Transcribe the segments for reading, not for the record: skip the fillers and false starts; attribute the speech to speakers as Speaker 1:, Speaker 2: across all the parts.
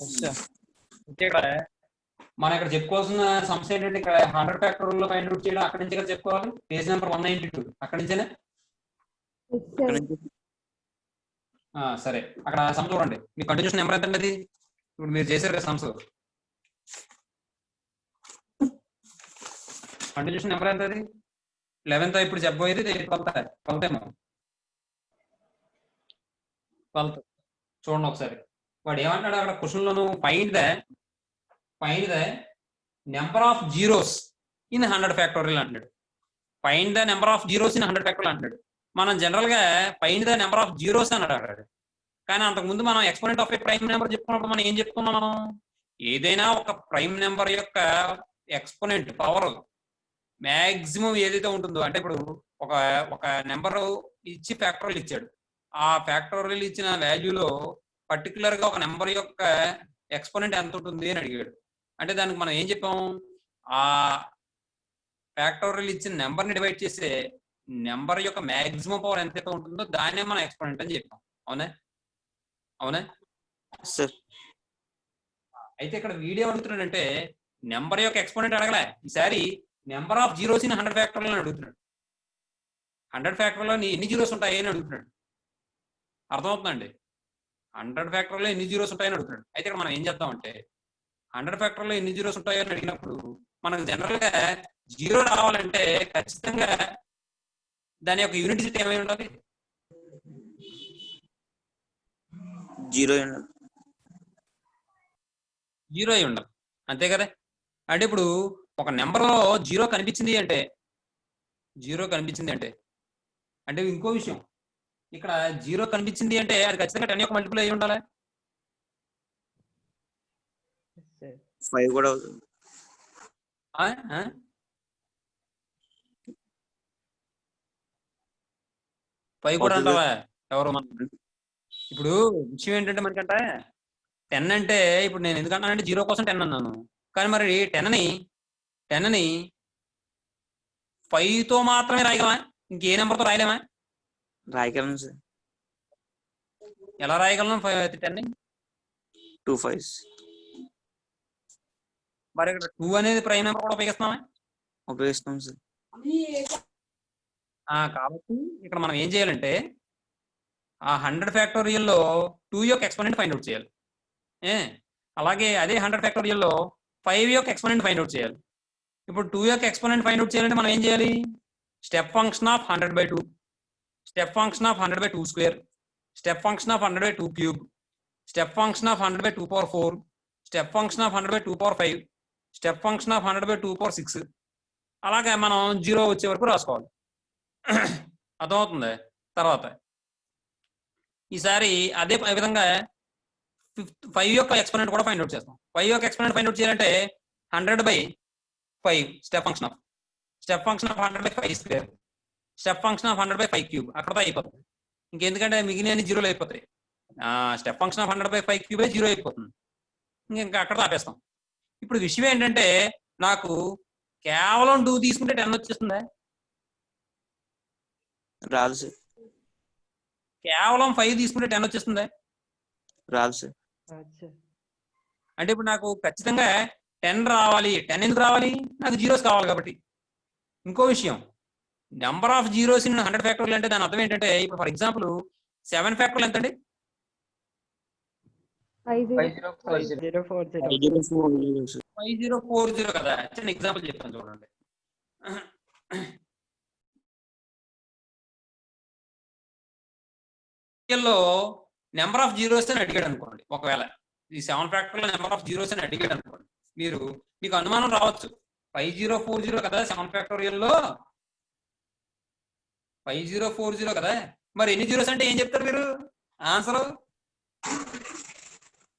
Speaker 1: అంటే ఇక్కడ మనం ఇక్కడ చెప్పుకోవాల్సిన సమస్య ఏంటంటే ఇక్కడ 100 ఫ్యాక్టోరియల్ లో ఫైండ్ అవుట్ చేయడం అక్కడి నుంచి ఇక్కడ చెప్పుకోవాలి. పేజ్ నెంబర్ 192 అక్కడి నుంచేనే. సరే, అక్కడ సమ్ చూడండి. మీ కంటిన్యూషన్ నెంబర్ ఎంత అండి? అది ఇప్పుడు మీరు చేశారు కదా సమ్స్. కంటిన్యూషన్ నెంబర్ ఎంత? అది 11th ఇప్పుడు చెప్పబోయేది 12th ఏమో. 12th చూడండి ఒకసారి. వాడు ఏమంటాడు అక్కడ క్వశ్చన్ లోను, find the number of zeros in 100 factorial అంటాడు. Find the number of zeros in 100 factorial అంటాడు. మనం జనరల్ గా find the number of zeros అని అన్నాడు. కానీ అంతకుముందు మనం exponent of a prime number చెప్పుకున్నప్పుడు మనం ఏం చెప్పుకున్నాం? మనం ఏదైనా ఒక ప్రైమ్ నెంబర్ యొక్క ఎక్స్పోనెంట్ పవర్ మ్యాక్సిమం ఏదైతే ఉంటుందో, అంటే ఇప్పుడు ఒక నెంబర్ ఇచ్చి ఫ్యాక్టోరియల్ ఇచ్చాడు. ఆ ఫ్యాక్టోరియల్ ఇచ్చిన వాల్యూలో పర్టికులర్ గా ఒక నెంబర్ యొక్క ఎక్స్పోనెంట్ ఎంత ఉంటుంది అని అడిగాడు. అంటే దానికి మనం ఏం చెప్పాం? ఆ ఫ్యాక్టోరియల్ ఇచ్చిన నెంబర్ ని డివైడ్ చేస్తే నెంబర్ యొక్క మ్యాక్సిమం పవర్ ఎంతైతే ఉంటుందో దాన్నే మనం ఎక్స్పోనెంట్ అని చెప్పాం. అవునా
Speaker 2: సార్?
Speaker 1: అయితే ఇక్కడ వీడియో అడుగుతున్నాడంటే నెంబర్ యొక్క ఎక్స్పోనెంట్ అడగలే. ఈసారి number of zeros in 100 factorial అని అడుగుతున్నాడు. 100 ఫ్యాక్టోరియల్ ఎన్ని జీరోస్ ఉంటాయి అని అడుగుతున్నాడు. అర్థమవుతుందండి? 100 ఫ్యాక్టోరియల్ ఎన్ని జీరోస్ ఉంటాయని అడుగుతున్నాడు. అయితే ఇక్కడ మనం ఏం చేద్దామంటే 100 ఫ్యాక్టోరియల్ ఎన్ని జీరోస్ ఉంటాయని అడిగినప్పుడు మనకు జనరల్ గా జీరో రావాలంటే ఖచ్చితంగా దాని యొక్క యూనిట్ డిజిట్ ఏమై ఉండాలి?
Speaker 2: జీరో
Speaker 1: అయి ఉండాలి. అంతే కదా? అంటే ఇప్పుడు ఒక నెంబర్ లో జీరో కనిపించింది అంటే ఇంకో విషయం, ఇక్కడ జీరో కనిపించింది అంటే అది ఖచ్చితంగా 10 యొక్క మల్టిపుల్ అయి ఉండాలి.
Speaker 2: 5 కూడా అవుతుంది.
Speaker 1: 5 కూడా అంటావా? ఎవరు? ఇప్పుడు విషయం ఏంటంటే మనకంటే 10 అంటే ఇప్పుడు నేను ఎందుకన్నానంటే 0 కోసం 10 అన్నాను. కానీ మరి 10ని 5తో మాత్రమే రాయగలమా? ఇంకే నెంబర్తో రాయలేమా?
Speaker 2: రాయగలను సార్.
Speaker 1: ఎలా రాయగలను 10ని?
Speaker 2: 2 5s.
Speaker 1: మరి ఇక్కడ 2 అనేది ప్రైమ్ నెంబర్ కూడా
Speaker 2: ఉపయోగిస్తాం సార్.
Speaker 1: కాబట్టి ఇక్కడ మనం ఏం చేయాలంటే ఆ 100 ఫ్యాక్టోరియల్ లో 2 యొక్క ఎక్స్పోనెంట్ ఫైండ్ అవుట్ చేయాలి. అలాగే అదే 100 ఫ్యాక్టోరియల్ లో 5 యొక్క ఎక్స్పోనెంట్ ఫైండ్ అవుట్ చేయాలి. ఇప్పుడు 2 యొక్క ఎక్స్పోనెంట్ ఫైండ్ అవుట్ చేయాలంటే మనం ఏం చేయాలి? Step function of 100/2, step function of 100/2 square, step function of 100/2 cube, step function of 100/2 power 4, step function of 100/2 power 5, step function of 100/2 power 6. అలాగే మనం 0 వచ్చే వరకు రాసుకోవాలి. అర్థమవుతుంది? తర్వాత ఈసారి అదే విధంగా 5 యొక్క ఎక్స్పోనెంట్ కూడా ఫైండ్ అవుట్ చేస్తాం. 5 యొక్క ఎక్స్పోనెంట్ ఫైండ్ అవుట్ చేయాలంటే 100/5 step function of 100/5 square, step function of 100/5 cube. అక్కడతో అయిపోతుంది. ఇంకెందుకంటే మిగిలిన జీరోలు అయిపోతాయి. స్టెప్ ఫంక్షన్ ఆఫ్ 100/5 క్యూబే 0 అయిపోతుంది. ఇంకా అక్కడతో ఆపేస్తాం. ఇప్పుడు విషయం ఏంటంటే నాకు కేవలం 2 తీసుకుంటే 10 వచ్చేస్తుందా?
Speaker 2: రాదు సార్.
Speaker 1: కేవలం 5 తీసుకుంటే 10 వచ్చేస్తుందా?
Speaker 2: రాదు సార్.
Speaker 1: అంటే ఇప్పుడు నాకు ఖచ్చితంగా 10 రావాలి. 10 ఎందుకు రావాలి? నాకు జీరోస్ కావాలి కాబట్టి. ఇంకో విషయం, number of zeros in 100 factorial అంటే దాని అర్థం ఏంటంటే ఇప్పుడు ఫర్ ఎగ్జాంపుల్ 7 ఫ్యాక్టోరియల్ ఎంత అండి? 5040 కదా. చిన్న ఎగ్జాంపుల్ చెప్తాను చూడండి. లో నెంబర్ ఆఫ్ జీరోస్ అని అడిగాడు అనుకోండి. ఒకవేళ ఈ 7 ఫ్యాక్టోరియల్ నెంబర్ ఆఫ్ జీరోస్ అని అడిగాడు అనుకోండి, మీకు అనుమానం రావచ్చు 5040 కదా 7 ఫ్యాక్టోరియల్ లో 5040 కదా, మరి ఎన్ని జీరోస్ అంటే ఏం చెప్తారు మీరు? ఆన్సర్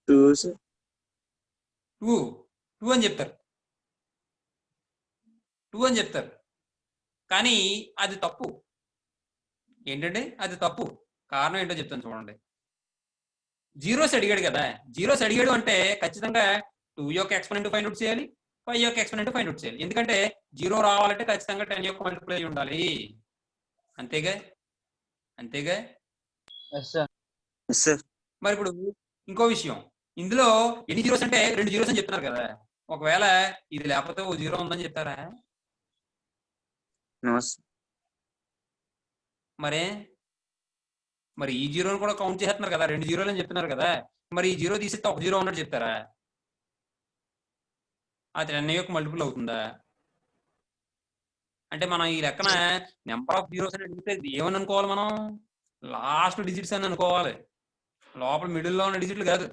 Speaker 1: 2 అని చెప్తారు. 2 అని చెప్తారు. కానీ అది తప్పు. ఏంటంటే అది తప్పు. కారణం ఏంటో చెప్తాను చూడండి. జీరోస్ అడిగాడు కదా. జీరోస్ అడిగాడు అంటే ఖచ్చితంగా 2 యొక్క ఎక్స్పోనెంట్ ఫైండ్ అవుట్ చేయాలి, 5 యొక్క ఎక్స్పోనెంట్ ఫైండ్ అవుట్ చేయాలి. ఎందుకంటే 0 రావాలంటే ఖచ్చితంగా 10 యొక్క మల్టిపుల్ అయి ఉండాలి. అంతేగా? మరి ఇప్పుడు ఇంకో విషయం, ఇందులో ఎన్ని జీరోస్ అంటే 2 జీరోస్ అని చెప్తున్నారు కదా. ఒకవేళ ఇది లేకపోతే ఓ జీరో ఉందని చెప్తారా?
Speaker 2: నో
Speaker 1: మరే మరి ఈ జీరోని కూడా కౌంట్ చేస్తున్నారు కదా, 2 జీరోలు అని చెప్తున్నారు కదా. మరి ఈ జీరో తీసేస్తే ఒక జీరో ఉన్నట్టు చెప్తారా? అది 10 యొక్క మల్టిపుల్ అవుతుందా? అంటే మనం ఈ లెక్కన నెంబర్ ఆఫ్ జీరోస్ అని అడిగితే ఏమని అనుకోవాలి మనం? లాస్ట్ డిజిట్స్ అని అనుకోవాలి, లోపల మిడిల్లో ఉన్న డిజిట్లు కాదు.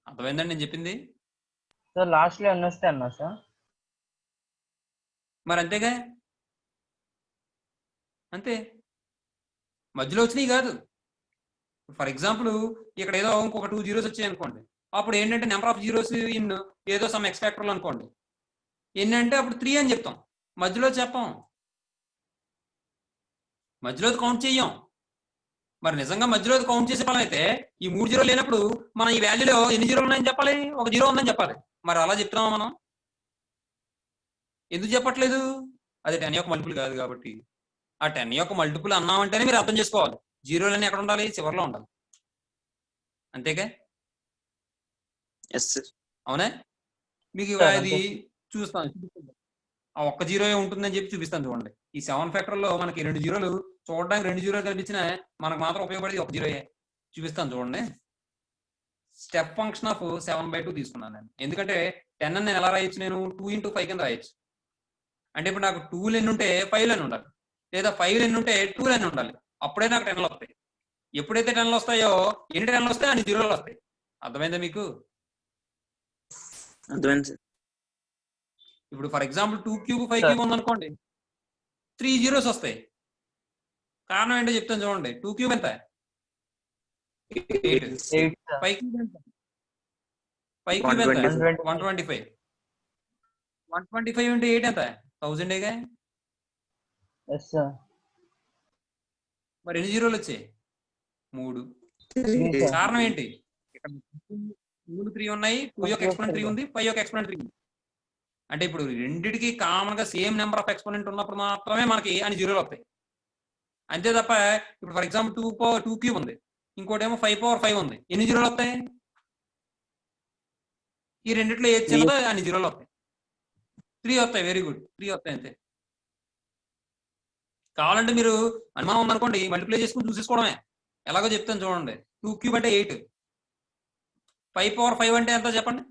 Speaker 1: అర్థమైందండి నేను చెప్పింది?
Speaker 3: సార్ లాస్ట్ లో ఎన్ని వస్తాయి అన్నా సార్?
Speaker 1: మరి అంతేగా, అంతే, మధ్యలో వచ్చినాయి కాదు. ఫర్ ఎగ్జాంపుల్ ఇక్కడ ఏదో ఇంకొక 2 జీరోస్ వచ్చాయి అనుకోండి, అప్పుడు ఏంటంటే నెంబర్ ఆఫ్ జీరోస్ ఇన్ ఏదో సమ్ ఎక్స్పెక్టర్లు అనుకోండి, ఏంటంటే అప్పుడు 3 అని చెప్తాం, మధ్యలో చెప్పం, మధ్యలో కౌంట్ చెయ్యం. మరి నిజంగా మధ్యలో కౌంట్ చేసే ఫలం అయితే ఈ 3 జీరోలు లేనప్పుడు మనం ఈ వాల్యూలో ఎన్ని జీరోలు ఉన్నాయని చెప్పాలి? ఒక జీరో ఉందని చెప్పాలి. మరి అలా చెప్తున్నామా మనం? ఎందుకు చెప్పట్లేదు? అది 10 యొక్క మల్టిపుల్ కాదు కాబట్టి. ఆ 10 యొక్క మల్టిపుల్ అన్నామంటేనే మీరు అర్థం చేసుకోవాలి, జీరోలన్నీ ఎక్కడ ఉండాలి? చివరిలో ఉండాలి, అంతేగా?
Speaker 2: Yes sir.
Speaker 1: అవునా? మీకు
Speaker 3: Sir,
Speaker 1: అది చూపిస్తాను. ఆ ఒక్క జీరో ఉంటుందని చెప్పి చూపిస్తాను చూడండి. ఈ 7 ఫ్యాక్టర్ లో మనకి 2 జీరోలు చూడడానికి 2 జీరోలు కనిపించిన మనకు మాత్రం ఉపయోగపడేది ఒక జీరోయే. చూపిస్తాను చూడండి. స్టెప్ ఫంక్షన్ ఆఫ్ 7/2 తీసుకున్నాను నేను, ఎందుకంటే 10 అని నేను ఎలా రాయొచ్చు? నేను 2 × 5 కింద రాయొచ్చు. అంటే ఇప్పుడు నాకు 2 లెన్ ఉంటే 5 లెన్ ఉండాలి, లేదా 5 లెన్ ఉంటే 2 లెన్ ఉండాలి, అప్పుడే నాకు 10లు వస్తాయి. ఎప్పుడైతే 10లు వస్తాయో, ఎన్ని 10లు వస్తాయో అన్ని జీరోలు వస్తాయి. అర్థమైందా మీకు?
Speaker 2: అర్థమైంది సార్.
Speaker 1: ఇప్పుడు ఫర్ ఎగ్జాంపుల్ 2³ 5³ ఉందనుకోండి, 3 జీరోస్ వస్తాయి. కారణం ఏంటో చెప్తాను చూడండి. 2³ ఎంత? 8.
Speaker 3: 8 సార్.
Speaker 1: 5³ ఎంత? 5³ ఎంత? 125. 125 × 8 ఎంత? 1000.
Speaker 3: Yes sir.
Speaker 1: మరి ఎన్ని జీరోలు వచ్చాయి? 3.
Speaker 3: sir.
Speaker 1: కారణం ఏంటి? ఇక్కడ 2 3 ఉన్నాయి, 2 యొక్క ఎక్స్పోనెంట్ 3 ఉంది, 5 యొక్క ఎక్స్పోనెంట్ 3 ఉంది. అంటే ఇప్పుడు రెండిటికి కామన్ గా సేమ్ నెంబర్ ఆఫ్ ఎక్స్పోనెంట్ ఉన్నప్పుడు మాత్రమే మనకి అన్ని జీరోలు వస్తాయి, అంతే తప్ప ఇప్పుడు ఫర్ ఎగ్జాంపుల్ 2³ ఉంది, ఇంకోటి ఏమో 5/5 ఉంది, ఎన్ని జీరోలు వస్తాయి? ఈ రెండిట్లో ఏది చిన్నదో అన్ని జీరోలు వస్తాయి. 3 వస్తాయి. వెరీ గుడ్, 3 వస్తాయి అంతే. కావాలంటే మీరు అనుమానం ఉందనుకోండి, మల్టిప్లై చేసుకుని చూసేసుకోవడమే. ఎలాగో చెప్తాను చూడండి. 2³ అంటే 8, 5/5 అంటే ఎంత చెప్పండి?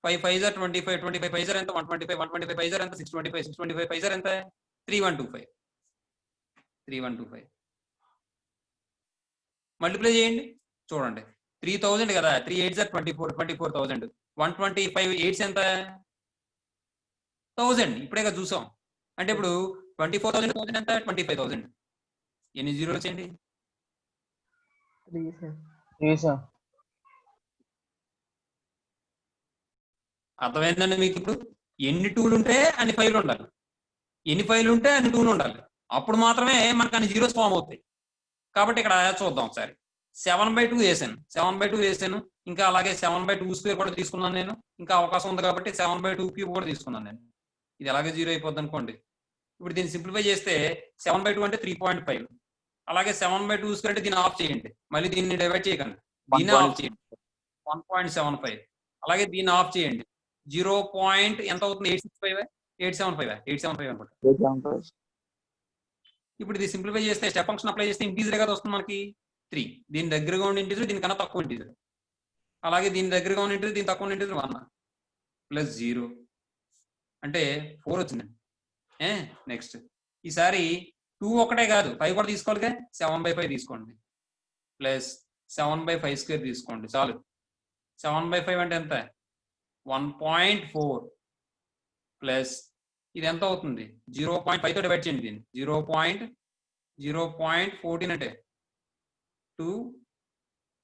Speaker 1: 5 5 = 25, 25 5 ఎంత? 125, 125 5 ఎంత? 625, 625 5 ఎంత? 3125, 3125. మల్టిప్లై చేయండి చూడండి. 3000 కదా, 3 8 = 24, 24,000. 125 8 ఎంత? 1000. ఇప్పుడే కదా చూసాం. అంటే ఇప్పుడు 24,000 1000 ఎంత? 25,000. ఎన్ని జీరోలు వచ్చేయండి?
Speaker 3: 3 సార్.
Speaker 1: అర్థమైందండి మీకు? ఇప్పుడు ఎన్ని 2లు ఉంటే అన్ని 5లు ఉండాలి, ఎన్ని 5లు ఉంటే అన్ని 2లు ఉండాలి, అప్పుడు మాత్రమే మనకు అన్ని జీరోస్ ఫామ్ అవుతాయి. కాబట్టి ఇక్కడ చూద్దాం ఒకసారి. 7/2 వేసాను, 7/2 వేసాను, ఇంకా అలాగే 7/2² కూడా తీసుకున్నాను నేను. ఇంకా అవకాశం ఉంది కాబట్టి 7/2³ కూడా తీసుకున్నాను నేను. ఇది అలాగే జీరో అయిపోద్ది అనుకోండి. ఇప్పుడు దీన్ని సింప్లిఫై చేస్తే 7/2 అంటే 3.5, అలాగే 7/2² అంటే దీన్ని ఆఫ్ చేయండి, మళ్ళీ దీన్ని డివైడ్ చేయకండి, దీన్ని ఆఫ్ చేయండి, 1.75. అలాగే దీన్ని ఆఫ్ చేయండి, 0. ఎంత అవుతుంది? 865 875 అనుకుంటా. ఇప్పుడు ఇది సింప్లిఫై చేస్తే స్టెప్ ఫంక్షన్ అప్లై చేస్తే ఇంటీజర్ కదా వస్తుంది మనకి 3. దీని దగ్గరగా ఉన్న ఇంటీజర్ దీనికన్నా తక్కువ ఇంటీజర్, అలాగే దీని దగ్గరగా ఉన్న ఇంటీజర్ దీని తక్కువ ఉన్న ఇంటీజర్ 1 + 0 అంటే 4 వచ్చిందండి. నెక్స్ట్ ఈసారి 2 ఒకటే కాదు 5 కూడా తీసుకోవాలిగా. 7/5 తీసుకోండి, ప్లస్ 7/5² తీసుకోండి, చాలు. 7/5 అంటే ఎంత? 1.4 ప్లస్ ఇది ఎంత అవుతుంది? 0.5తో డివైడ్ చేయండి దీన్ని. 0.14 అంటే 2,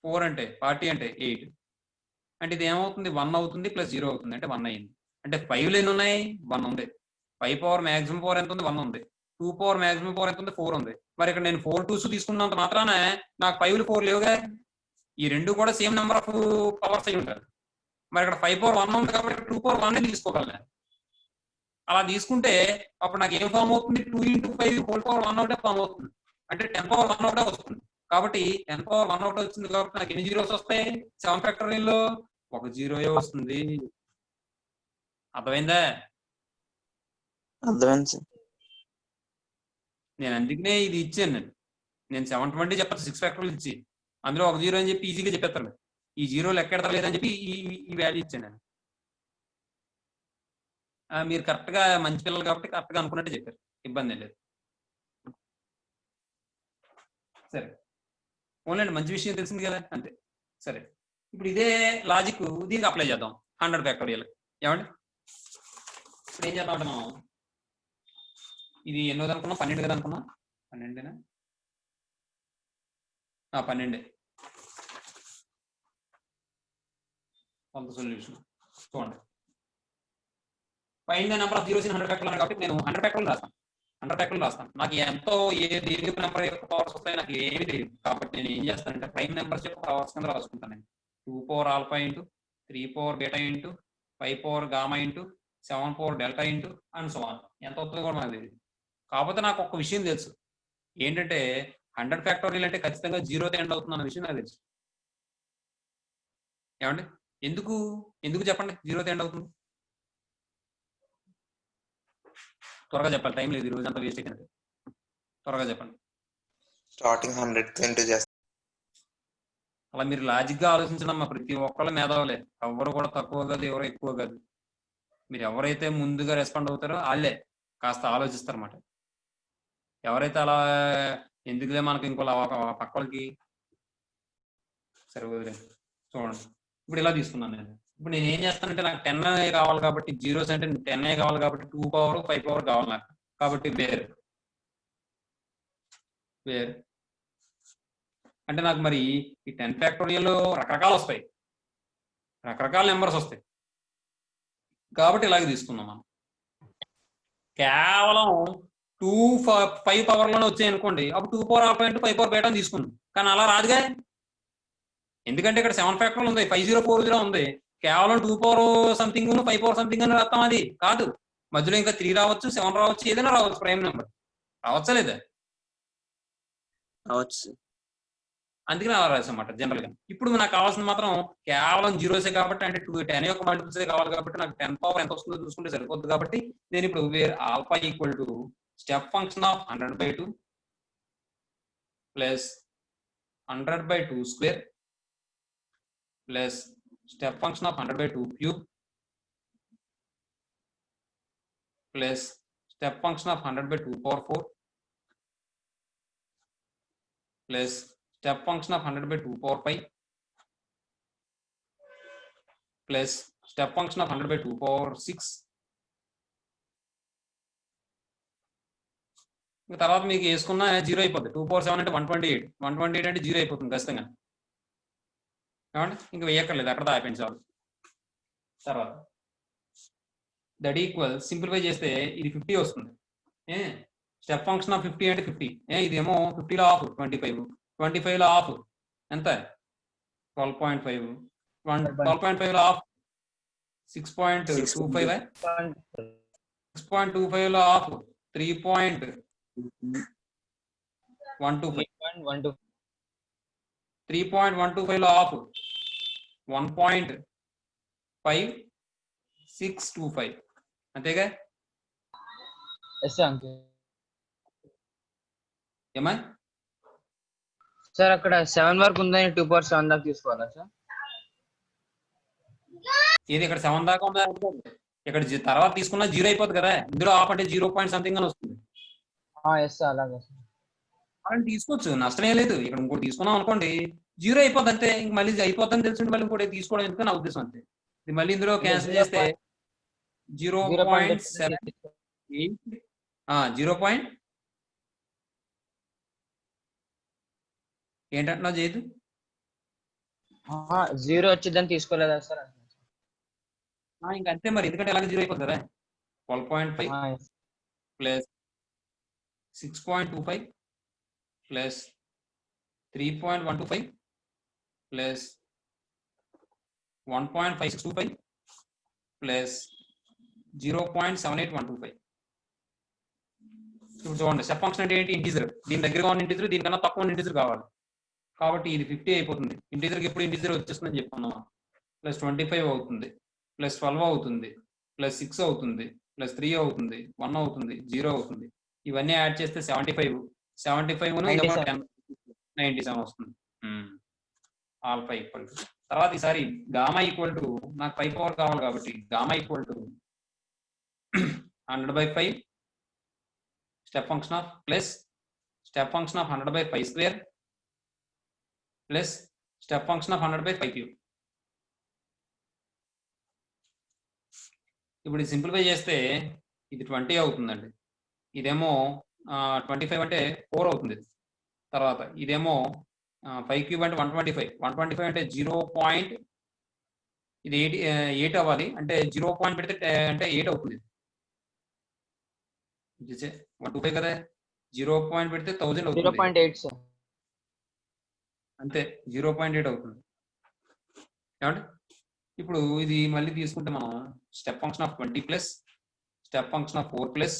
Speaker 1: 4 అంటే 40 అంటే 8. అంటే ఇది ఏమవుతుంది? 1 అవుతుంది ప్లస్ 0 అవుతుంది, అంటే 1 అయింది. అంటే 5లు ఎన్ని ఉన్నాయి? 1 ఉంది. 5 పవర్ మాక్సిమం పవర్ ఎంత ఉంది? 1 ఉంది. 2 పవర్ మాక్సిమం పవర్ ఎంత ఉంది? 4 ఉంది. మరి ఇక్కడ నేను 4 2s తీసుకున్నంత మాత్రాన నాకు 5లు 4 లేవుగా. ఈ రెండు కూడా సేమ్ నెంబర్ ఆఫ్ పవర్స్ అయి ఉంటారు. మరి ఇక్కడ 5/1 ఉంది కాబట్టి 2/1 తీసుకోగలను. అలా తీసుకుంటే అప్పుడు నాకు ఏం ఫామ్ అవుతుంది? 2 × 5 ² 1 ఒకటే ఫామ్ అవుతుంది, అంటే 10/1 ఒకటే వస్తుంది. కాబట్టి n పవర్ 1 ఒకటి వచ్చింది కాబట్టి నాకు ఎన్ని జీరోస్ వస్తాయి 7 ఫ్యాక్టోరియల్ లో ఒక జీరోయే వస్తుంది. అర్థమైందా?
Speaker 2: అర్థమైంది సార్.
Speaker 1: నేను అందుకనే ఇది ఇచ్చాను. నేను 720 చెప్పచ్చు 6 ఫ్యాక్టోరియల్ ఇచ్చి అందులో ఒక జీరో అని చెప్పి ఈజీగా చెప్పేస్తాను. ఈ జీరో లెక్క ఎడతలేదని చెప్పి ఈ వాల్యూ ఇచ్చాను నేను. మీరు కరెక్ట్ గా మంచి పిల్లలు కాబట్టి కరెక్ట్ గా అనుకున్నట్టు చెప్పారు, ఇబ్బంది లేదు. సరే ఓన్లీ మంచి విషయం తెలిసింది కదా, అంతే. సరే ఇప్పుడు ఇదే లాజిక్ దీనికి అప్లై చేద్దాం 100 ఫ్యాక్టోరియల్. ఏమండి ఇప్పుడు ఏం చేద్దాం అంటే మనం ఇది ఎన్నోది అనుకున్నాం 12 కదా అనుకున్నాం 12 12 కొంత సొల్యూషన్ చూడండి. Find the number of zeros in 100 factorial కాబట్టి నేను 100 ఫ్యాక్టోరియల్ రాస్తాను. 100 ఫ్యాక్టోరియల్ రాస్తాను. నాకు ఎంతో ఏ దీనికి నెంబర్ యొక్క పవర్స్ వస్తాయి నాకు ఏమి తెలియదు. కాబట్టి నేను ఏం చేస్తానంటే ప్రైమ్ నెంబర్స్ యొక్క పవర్స్ కింద రాసుకుంటాను. 2 power alpha into 3 power beta into 5 power gamma into 7 power delta into and so on. ఎంత అవుతుందో కూడా నాకు తెలియదు. కాకపోతే నాకు ఒక విషయం తెలుసు ఏంటంటే 100 ఫ్యాక్టోరియల్ అంటే ఖచ్చితంగా జీరోతో ఎండ్ అవుతుంది అన్న విషయం నాకు తెలుసు. ఏమండి ఎందుకు చెప్పండి జీరోతో ఎండ్ అవుతుంది? త్వరగా చెప్పాలి, టైం లేదు, ఈ రోజు అంతా వేస్ట్ అయిపోయింది. త్వరగా చెప్పండి.
Speaker 4: స్టార్టింగ్ 100 తో ఎంటర్ చేస్తాం.
Speaker 1: అలా మీరు లాజిక్ గా ఆలోచించడం ప్రతి ఒక్కళ్ళు మేధావులే, ఎవరు కూడా తక్కువ కాదు ఎవరు ఎక్కువ కాదు. మీరు ఎవరైతే ముందుగా రెస్పాండ్ అవుతారో వాళ్ళే కాస్త ఆలోచిస్తారు అన్నమాట. ఎవరైతే అలా ఎందుకులే మనకి ఇంకోలా పక్క వాళ్ళకి సరే వదిలే. చూడండి ఇప్పుడు ఇలా తీసుకున్నాను నేను. ఇప్పుడు నేను ఏం చేస్తానంటే నాకు 10 కావాలి కాబట్టి జీరోస్ అంటే 10 కావాలి కాబట్టి 2 పవర్ 5 పవర్ కావాలి నాకు. కాబట్టి వేరు అంటే నాకు మరి ఈ 10 ఫ్యాక్టోరియల్ రకరకాలు వస్తాయి, రకరకాల నెంబర్స్ వస్తాయి. కాబట్టి ఇలాగే తీసుకుందాం మనం. కేవలం 5 పవర్లోనే వచ్చాయి అనుకోండి, అప్పుడు 2 power alpha into 5 power beta తీసుకుందాం. కానీ అలా రాదుగా, ఎందుకంటే ఇక్కడ 7 ఫ్యాక్టోరియల్ ఉంది, 5040 ఉంది. కేవలం 2 పవర్ సంథింగ్ 5 పవర్ సంథింగ్ అని రాస్తాం. అది కాదు, మధ్యలో ఇంకా 3 రావచ్చు, 7 రావచ్చు, ఏదైనా రావచ్చు. ప్రైమ్ నెంబర్ రావచ్చా లేదా?
Speaker 2: రావచ్చు.
Speaker 1: అందుకని అలా రాసామాట జనరల్ గా. ఇప్పుడు నాకు కావాల్సింది మాత్రం కేవలం జీరోసే కాబట్టి, అంటే 10 యొక్క మల్టిపుల్సే కావాలి కాబట్టి నాకు 10 పవర్ ఎంత వస్తుందో చూసుకుంటే సరిపోతుంది. కాబట్టి నేను ఇప్పుడు alpha equal to step function of 100/2 plus 100/2 square plus step function of 100/2 cube plus step function of 100/2 power 4 plus step function of 100/2 power 5 plus step function of 100/2 power 6. తర్వాత మీకు వేసుకున్న జీరో అయిపోతుంది. 2 పవర్ 7 అంటే 128. 128 అంటే జీరో అయిపోతుంది ఖచ్చితంగా. ఏమంటే ఇంకా వేయక్కర్లేదు, అక్కడ ఆపించాలి చాలు. తర్వాత దట్ ఈక్వల్ సింప్లిఫై చేస్తే ఇది 50 వస్తుంది. స్టెప్ ఫంక్షన్ ఆఫ్ 50 అంటే 50. ఇదేమో 50లో ఆఫ్ 25. 25లో ఆఫ్ ఎంత 12.5. 12.5లో ఆఫ్ 6.25. 6.25లో ఆఫ్ 3.125. 3.125లో ఆఫ్ 1.5625. అంతేగా? ఏమా
Speaker 3: సార్ అక్కడ 7 వరకు ఉందని 2 పవర్ 7 దాకా తీసుకోవాలా సార్?
Speaker 1: ఇది ఇక్కడ 7 దాకా ఉందా? ఇక్కడ తర్వాత తీసుకున్నా జీరో అయిపోతుంది కదా. ఇందులో ఆఫ్ అంటే 0 పాయింట్ సంథింగ్ అని వస్తుంది.
Speaker 3: అలాగే
Speaker 1: అలాంటి తీసుకోవచ్చు, నష్టమే లేదు. ఇక్కడ ఇంకోటి తీసుకున్నాం అనుకోండి జీరో అయిపోద్ది అంతే. ఇంక మళ్ళీ అయిపోతుందని తెలిసి మళ్ళీ ఇంకోటి తీసుకోవడం ఎందుకు నా ఉద్దేశం అంతే. ఇది మళ్ళీ ఇందులో క్యాన్సిల్ చేస్తే 0.78 ఏంటంటున్నావు చేయదు?
Speaker 3: 0 వచ్చిందని తీసుకోలేదా సార్?
Speaker 1: ఇంకా అంతే మరి, ఎందుకంటే అలాగే జీరో అయిపోతుంది కదా. 12.5 ప్లస్ 6.25 ప్లస్ 3.125 ప్లస్ 1.5625 ప్లస్ 0.78125. ఇప్పుడు చూడండి స్టెప్ ఫంక్షన్ అంటే ఏంటి? ఇంటిజర్. దీని దగ్గరగా ఉన్న ఇంటిజర్ దీనికన్నా తక్కువ ఉన్న ఇంటిజర్ కావాలి. కాబట్టి ఇది 50 అయిపోతుంది. ఇంటీజర్కి ఎప్పుడు ఇంటీజర్ వచ్చేస్తుందని చెప్పుకున్నాం. ప్లస్ 25 అవుతుంది, ప్లస్ 12 అవుతుంది, ప్లస్ 6 అవుతుంది, ప్లస్ 3 అవుతుంది, 1 అవుతుంది, 0 అవుతుంది. ఇవన్నీ యాడ్ చేస్తే 75
Speaker 3: 97.
Speaker 1: 97 వస్తుంది. ఆల్ఫా ఈక్వల్ టు తర్వాత ఈసారి గామా ఈక్వల్ టు నాకు 5 పవర్ కావాలి కాబట్టి gamma equal to 100/5 step function of plus step function of 100/5 square plus step function of 100/5 cube. ఇప్పుడు సింప్లిఫై చేస్తే ఇది 20 అవుతుందండి. ఇదేమో 25 అంటే 4 అవుతుంది. తర్వాత ఇదేమో 5 క్యూబ్ అంటే 125 అంటే 0. ఇది 8 అవ్వాలి అంటే 0 పాయింట్ పెడితే అంటే 8 అవుతుంది. 125 కదా, 0 పాయింట్ పెడితే 1000 అవుతుంది.
Speaker 3: 0.8 సార్.
Speaker 1: అంతే 0.8 అవుతుంది. ఏమంటే ఇప్పుడు ఇది మళ్ళీ తీసుకుంటే మనం step function of 20 plus step function of 4 plus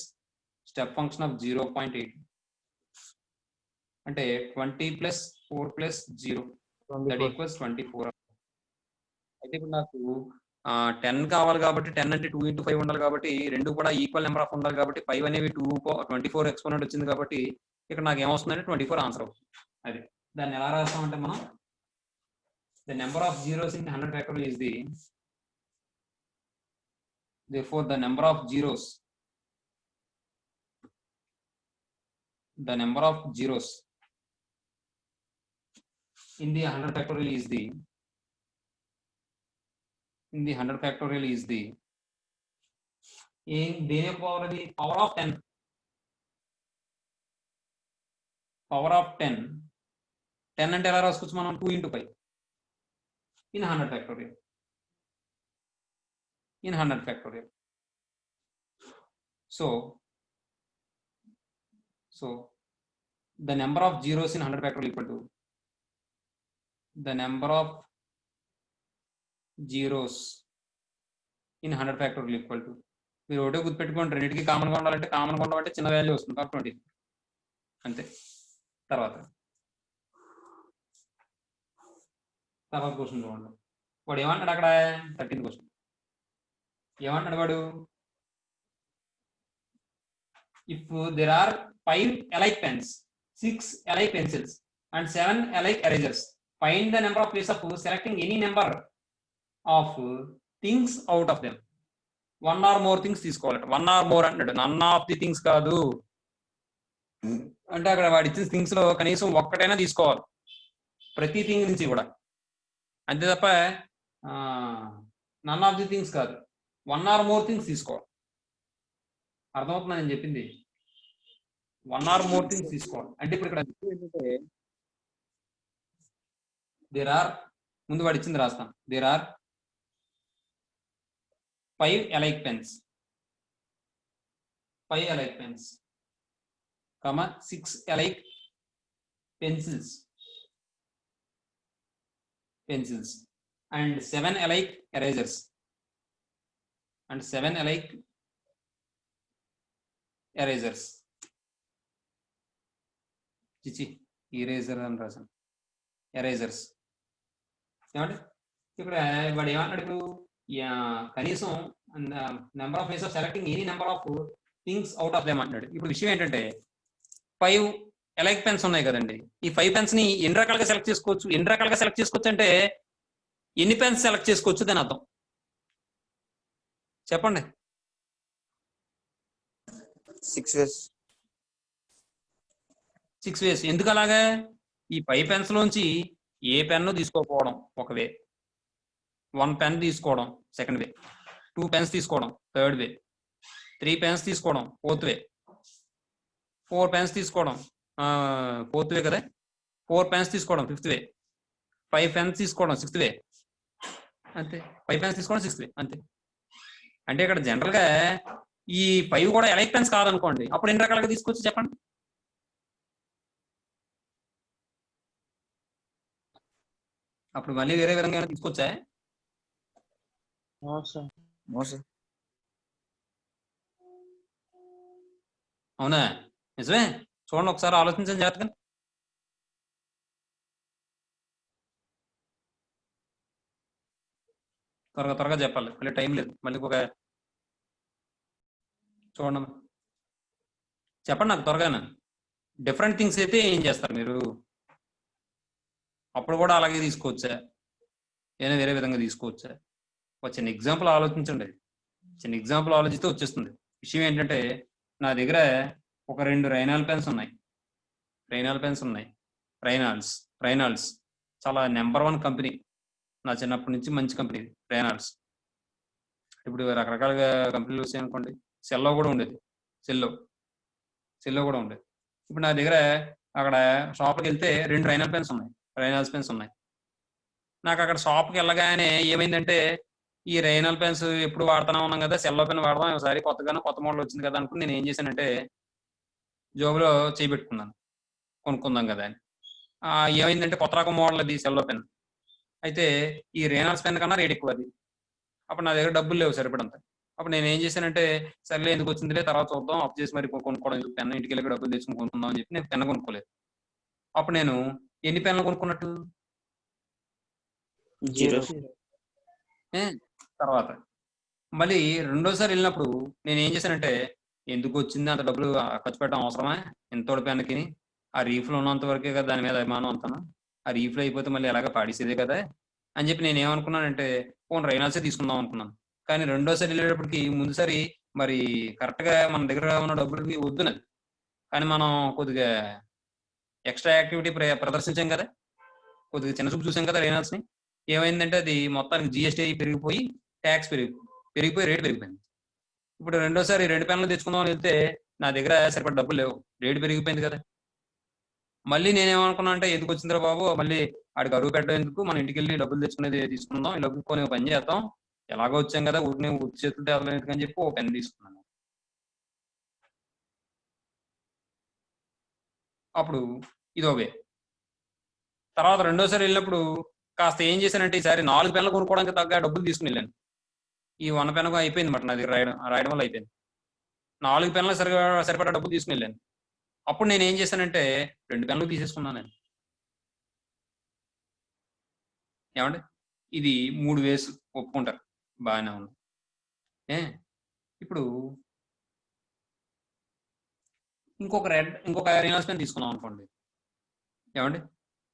Speaker 1: step function of 0.8 అంటే 20 ప్లస్ 4 ప్లస్ 0 దట్ ఈక్వల్స్ 24. అయితే ఇప్పుడు నాకు 10 కావాలి కాబట్టి 10 అంటే 2 into 5 ఉండాలి కాబట్టి రెండు కూడా ఈక్వల్ నెంబర్ ఆఫ్ ఉండాలి కాబట్టి 5 అనేవి 24 ఎక్స్పోనెంట్ వచ్చింది కాబట్టి ఇక్కడ నాకు ఏమొస్తుందంటే 24 ఆన్సర్ అవుతుంది. అది దాన్ని ఎలా రాస్తామంటే మనం the number of zeros in 100 factorial is therefore the number of zeros in the 100 factorial is the దేని యొక్క పవర్ అది పవర్ ఆఫ్ 10 10 అంటే ఎలా రాసుకోవచ్చు మనం 2 into 5 in 100 factorial. So the number of zeros in 100 factorial equal to the number of zeros in 100 factorial equal to మీరు ఒకటే గుర్తుపెట్టుకోండి, రెండింటికి కామన్గా ఉండాలంటే చిన్న వాల్యూ వస్తుంది కాబట్టి 20 అంతే. తర్వాత క్వశ్చన్ చూడండి. వాడు ఏమంటాడు అక్కడ 13th క్వశ్చన్ ఏమంటాడు వాడు, if there are 5 alike pens, 6 alike pencils and 7 alike erasers, find the number of ways of selecting any number of things out of them. 1 or more things తీసుకోవాలి. 1 or more అంటాడు, none of the things కాదు. అంటే అక్కడ వాడి ఇచ్చిన things లో కనీసం ఒక్కటైనా తీసుకోవాలి ప్రతి థింగ్ నుంచి కూడా, అంతే తప్ప నన్ ఆఫ్ ది థింగ్స్ కాదు. 1 or more things తీసుకోవాలి. అర్థమవుతుందా నేను చెప్పింది? 1 or more things తీసుకోవాలి అంటే ఇప్పుడు ఇక్కడ ఏంటంటే దేర్ ఆర్, ముందు వాడు ఇచ్చింది రాస్తాం, there are 5 alike pens, 6 alike pencils and 7 alike erasers చిచి ఈరేజర్ అని రాసాను, ఎరేజర్స్. ఏమంటే ఇక్కడ వాడు ఏమన్నాడు, ఇప్పుడు కనీసం number of ways of selecting any number of things out of them అంటాడు. ఇప్పుడు విషయం ఏంటంటే 5 ఎలైక్ పెన్స్ ఉన్నాయి కదండి, ఈ 5 పెన్స్ ని ఎన్ని రకాలుగా సెలెక్ట్ చేసుకోవచ్చు అంటే ఎన్ని పెన్స్ సెలెక్ట్ చేసుకోవచ్చు దాని అర్థం చెప్పండి. 6 ways. ఎందుకు అలాగా? ఈ 5 పెన్స్ లోంచి ఏ పెన్ను తీసుకోకపోవడం ఒక వే, 1 పెన్ తీసుకోవడం సెకండ్ వే, 2 పెన్స్ తీసుకోవడం థర్డ్ వే, 3 పెన్స్ తీసుకోవడం ఫోర్త్ వే, 4 పెన్స్ తీసుకోవడం ఫోర్త్ వే కదా, 4 పెన్స్ తీసుకోవడం ఫిఫ్త్ వే, 5 పెన్స్ తీసుకోవడం సిక్స్త్ వే, అంతే. 5 పెన్స్ తీసుకోవడం సిక్స్త్ వే, అంతే. అంటే ఇక్కడ జనరల్ గా ఈ 5 కూడా ఎలైక్ పెన్స్ కాదనుకోండి, అప్పుడు ఎన్ని రకాలుగా తీసుకోవచ్చు చెప్పండి? అప్పుడు మళ్ళీ వేరే విధంగా తీసుకోవచ్చా? అవునా? నిజమే, చూడండి ఒకసారి ఆలోచించండి జాగ్రత్తగా. త్వరగా త్వరగా చెప్పాలి, మళ్ళీ టైం లేదు. మళ్ళీ ఒక చూడండి చెప్పండి నాకు త్వరగానే. డిఫరెంట్ థింగ్స్ అయితే ఏం చేస్తారు మీరు? అప్పుడు కూడా అలాగే తీసుకోవచ్చా, ఏదైనా వేరే విధంగా తీసుకోవచ్చా? ఒక చిన్న ఎగ్జాంపుల్ ఆలోచించండి. చిన్న ఎగ్జాంపుల్ ఆలోచిస్తే వచ్చేస్తుంది. విషయం ఏంటంటే నా దగ్గర ఒక 2 రైనాల్ పెన్స్ ఉన్నాయి. రైనాల్డ్స్ చాలా నెంబర్ 1 కంపెనీ. నా చిన్నప్పటి నుంచి మంచి కంపెనీ రైనాల్డ్స్. ఇప్పుడు రకరకాలుగా కంపెనీలు వచ్చాయి అనుకోండి. సెల్లో కూడా ఉండేది. సెల్లో కూడా ఉండేది. ఇప్పుడు నా దగ్గర అక్కడ షాప్కి వెళ్తే 2 రైనాల్డ్స్ పెన్స్ ఉన్నాయి. నాకు అక్కడ షాప్కి వెళ్ళగానే ఏమైందంటే ఈ రైనాల్ పెన్స్ ఎప్పుడు వాడుతూనే ఉన్నాం కదా, సెల్లో పెన్ వాడదాం, ఒకసారి కొత్త మోడల్ వచ్చింది కదా అనుకుని నేను ఏం చేశానంటే జోబులో చేపెట్టుకున్నాను, కొనుక్కుందాం కదా అని. ఏమైందంటే కొత్త రకం మోడల్ అది సెల్లో పెన్. అయితే ఈ రైనాల్డ్స్ పెన్ కన్నా రేట్ ఎక్కువ అది. అప్పుడు నా దగ్గర డబ్బులు లేవు సరిపడంత. అప్పుడు నేను ఏం చేశానంటే సర్లే ఎందుకు వచ్చిందిలే తర్వాత చూద్దాం, అప్ చేసి మరి కొనుక్కోవడం ఎందుకు, పెన్ ఇంటికి వెళ్ళి డబ్బులు తెచ్చుకుని కొనుక్కుందాం అని చెప్పి నేను పెన్ కొనుక్కోలేదు. అప్పుడు నేను ఎన్ని పెన్నులు కొనుక్కున్నట్టు?
Speaker 2: 0.
Speaker 1: తర్వాత మళ్ళీ రెండోసారి వెళ్ళినప్పుడు నేను ఏం చేశానంటే ఎందుకు వచ్చింది అంత డబ్బులు ఖర్చు పెట్టడం అవసరమా ఎంతోటి పెన్నుకి? ఆ రీఫ్లో ఉన్నంత వరకే కదా దాని మీద అభిమానం అంతాను. ఆ రీఫ్లో అయిపోతే మళ్ళీ ఎలాగ పాడేసేదే కదా అని చెప్పి నేను ఏమనుకున్నానంటే పోనీ రైనాల్సే తీసుకుందాం అనుకున్నాను. కానీ రెండోసారి వెళ్ళేటప్పటికి ముందుసారి మరి కరెక్ట్గా మన దగ్గర ఉన్న డబ్బులకి వద్దునది. కానీ మనం కొద్దిగా ఎక్స్ట్రా యాక్టివిటీ ప్రదర్శించాం కదా, కొద్దిగా చిన్న చూపు చూసాం కదా రైనాల్స్ని. ఏమైందంటే అది మొత్తానికి జిఎస్టీ పెరిగిపోయి ట్యాక్స్ పెరిగిపోయి రేటు పెరిగిపోయింది. ఇప్పుడు రెండోసారి 2 పెన్నులు తెచ్చుకుందాం అని వెళ్తే నా దగ్గర సరిపడ డబ్బులు లేవు, రేటు పెరిగిపోయింది కదా. మళ్ళీ నేనేమనుకున్నా అంటే ఎందుకు వచ్చిందిరా బాబు, మళ్ళీ ఆడికి అరువు పెట్టడం ఎందుకు, మన ఇంటికి వెళ్ళి డబ్బులు తెచ్చుకునేది తీసుకుందాం, ఈ డబ్బులు కొని పని చేద్దాం, ఎలాగో వచ్చాం కదా ఊరికి చేతుంటే అవ్వలేదు ఎందుకని చెప్పి ఒక పెన్ తీసుకున్నాను. అప్పుడు ఇదో వే. తర్వాత రెండోసారి వెళ్ళినప్పుడు కాస్త ఏం చేశానంటే ఈసారి 4 పెన్నులు కొనుక్కోవడానికి తగ్గ డబ్బులు తీసుకుని వెళ్ళాను. ఈ 1 పెన్ అయిపోయింది మాట నాది రాయడం వల్ల అయిపోయింది. 4 పెన్నులు సరిపడా డబ్బులు తీసుకుని వెళ్ళాను. అప్పుడు నేను ఏం చేశానంటే 2 పెన్నులు తీసేసుకున్నాను నేను. ఏమండి ఇది 3 వేసు ఒప్పుకుంటారు, బాగానే ఉంది. ఇప్పుడు ఇంకొక రైనాల్స్ పెన్ తీసుకున్నాం అనుకోండి, ఏమండి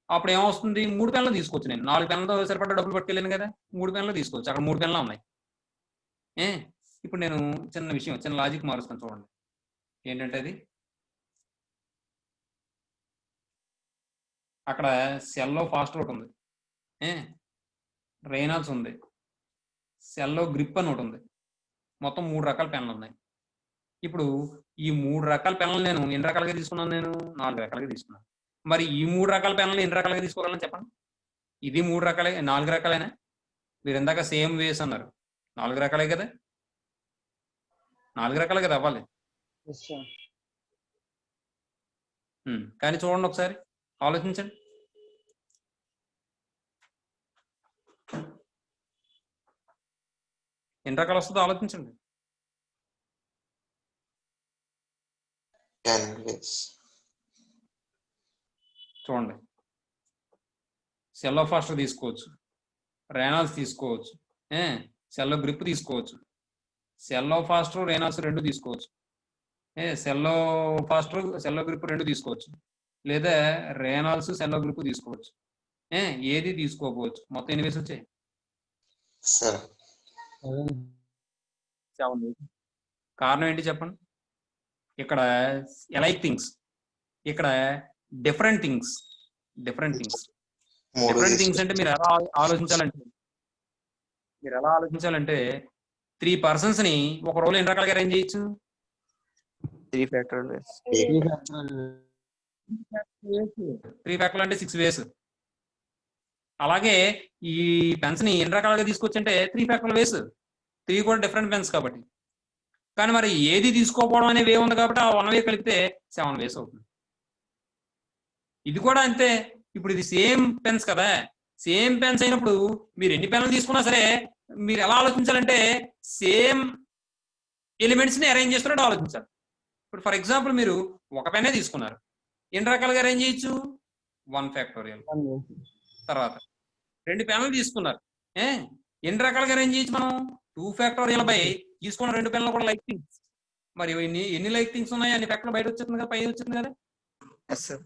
Speaker 1: అప్పుడు ఏమొస్తుంది? 3 పెన్నులు తీసుకోవచ్చు. నేను 4 పెన్నులతో సరిపడా డబ్బులు పట్టుకెళ్ళాను కదా, 3 పెన్నులు తీసుకోవచ్చు. అక్కడ 3 పెన్నులు ఉన్నాయి. ఇప్పుడు నేను చిన్న లాజిక్ మారుస్తాను చూడండి. ఏంటంటే అది అక్కడ సెల్లో ఫాస్ట్ ఒకటి ఉంది, రైనాల్స్ ఉంది, సెల్లో గ్రిప్ అని ఒకటి ఉంది. మొత్తం 3 రకాల పెన్నులు ఉన్నాయి. ఇప్పుడు ఈ 3 రకాల పెన్నులు నేను ఎన్ని రకాలుగా తీసుకున్నాను? నేను 4 రకాలుగా తీసుకున్నాను. మరి ఈ 3 రకాల పెన్నులు ఎన్ని రకాలుగా తీసుకోగలను చెప్పండి? ఇది 3 రకాలే, 4 రకాలేనా? మీరు ఇందాక సేమ్ వేస్ అన్నారు, 4 రకాలే కదా, 4 రకాలే కదా అవ్వాలి. కానీ చూడండి ఒకసారి ఆలోచించండి. ఎన్ని రకాలు వస్తుందో ఆలోచించండి.
Speaker 4: 10 ways.
Speaker 1: చూడండి, సెల్లో ఫాస్టర్ తీసుకోవచ్చు, రైనాల్స్ తీసుకోవచ్చు, సెల్లో గ్రిప్ తీసుకోవచ్చు, సెల్లో ఫాస్టర్ రైనాల్స్ 2 తీసుకోవచ్చు, సెల్లో ఫాస్టర్ సెల్లో గ్రిప్ 2 తీసుకోవచ్చు, లేదా రైనాల్స్ సెల్లో గ్రిప్ తీసుకోవచ్చు. ఏది తీసుకోకపోవచ్చు. మొత్తం ఎన్ని వేసి వచ్చాయి? 7. కారణం ఏంటి చెప్పండి? ఇక్కడ ఎలైక్ థింగ్స్, ఇక్కడ డిఫరెంట్ థింగ్స్ అంటే మీరు ఎలా ఆలోచించాలంటే 3 persons ని ఒక రోజు ఎన్ని రకాలుగా అరేంజ్ చేయొచ్చు?
Speaker 2: 3 factorial ways.
Speaker 1: 3 ఫ్యాక్టర్లు అంటే 6 వేస్. అలాగే ఈ పెన్స్ ని ఎన్ని రకాలుగా తీసుకోవచ్చు అంటే 3 ఫ్యాక్టర్ల వేస్. 3 కూడా డిఫరెంట్ పెన్స్ కాబట్టి. కానీ మరి ఏది తీసుకోకపోవడం అనే వే ఉంది కాబట్టి ఆ 1 వే కలిపితే 7 వేస్ అవుతుంది. ఇది కూడా అంతే. ఇప్పుడు ఇది సేమ్ పెన్స్ కదా, సేమ్ పెన్స్ అయినప్పుడు మీరు ఎన్ని పెన్నులు తీసుకున్నా సరే మీరు ఎలా ఆలోచించాలంటే సేమ్ ఎలిమెంట్స్ ని అరేంజ్ చేస్తున్నట్టు ఆలోచించాలి. ఇప్పుడు ఫర్ ఎగ్జాంపుల్ మీరు ఒక పెన్నే తీసుకున్నారు, ఎన్ని రకాలుగా అరేంజ్ చేయొచ్చు? 1 ఫ్యాక్టోరియల్. తర్వాత 2 పెన్నులు తీసుకున్నారు, ఎన్ని రకాలుగా అరేంజ్ చేయొచ్చు మనం 2 ఫ్యాక్టోరియల్ బై తీసుకున్న 2 పెన్లు కూడా లైక్ థింగ్స్. మరి ఎన్ని లైక్ థింగ్స్ ఉన్నాయి అన్ని ఫ్యాక్టర్ బయట వచ్చేస్తుంది కదా, పై వచ్చింది కదా.
Speaker 2: Yes sir.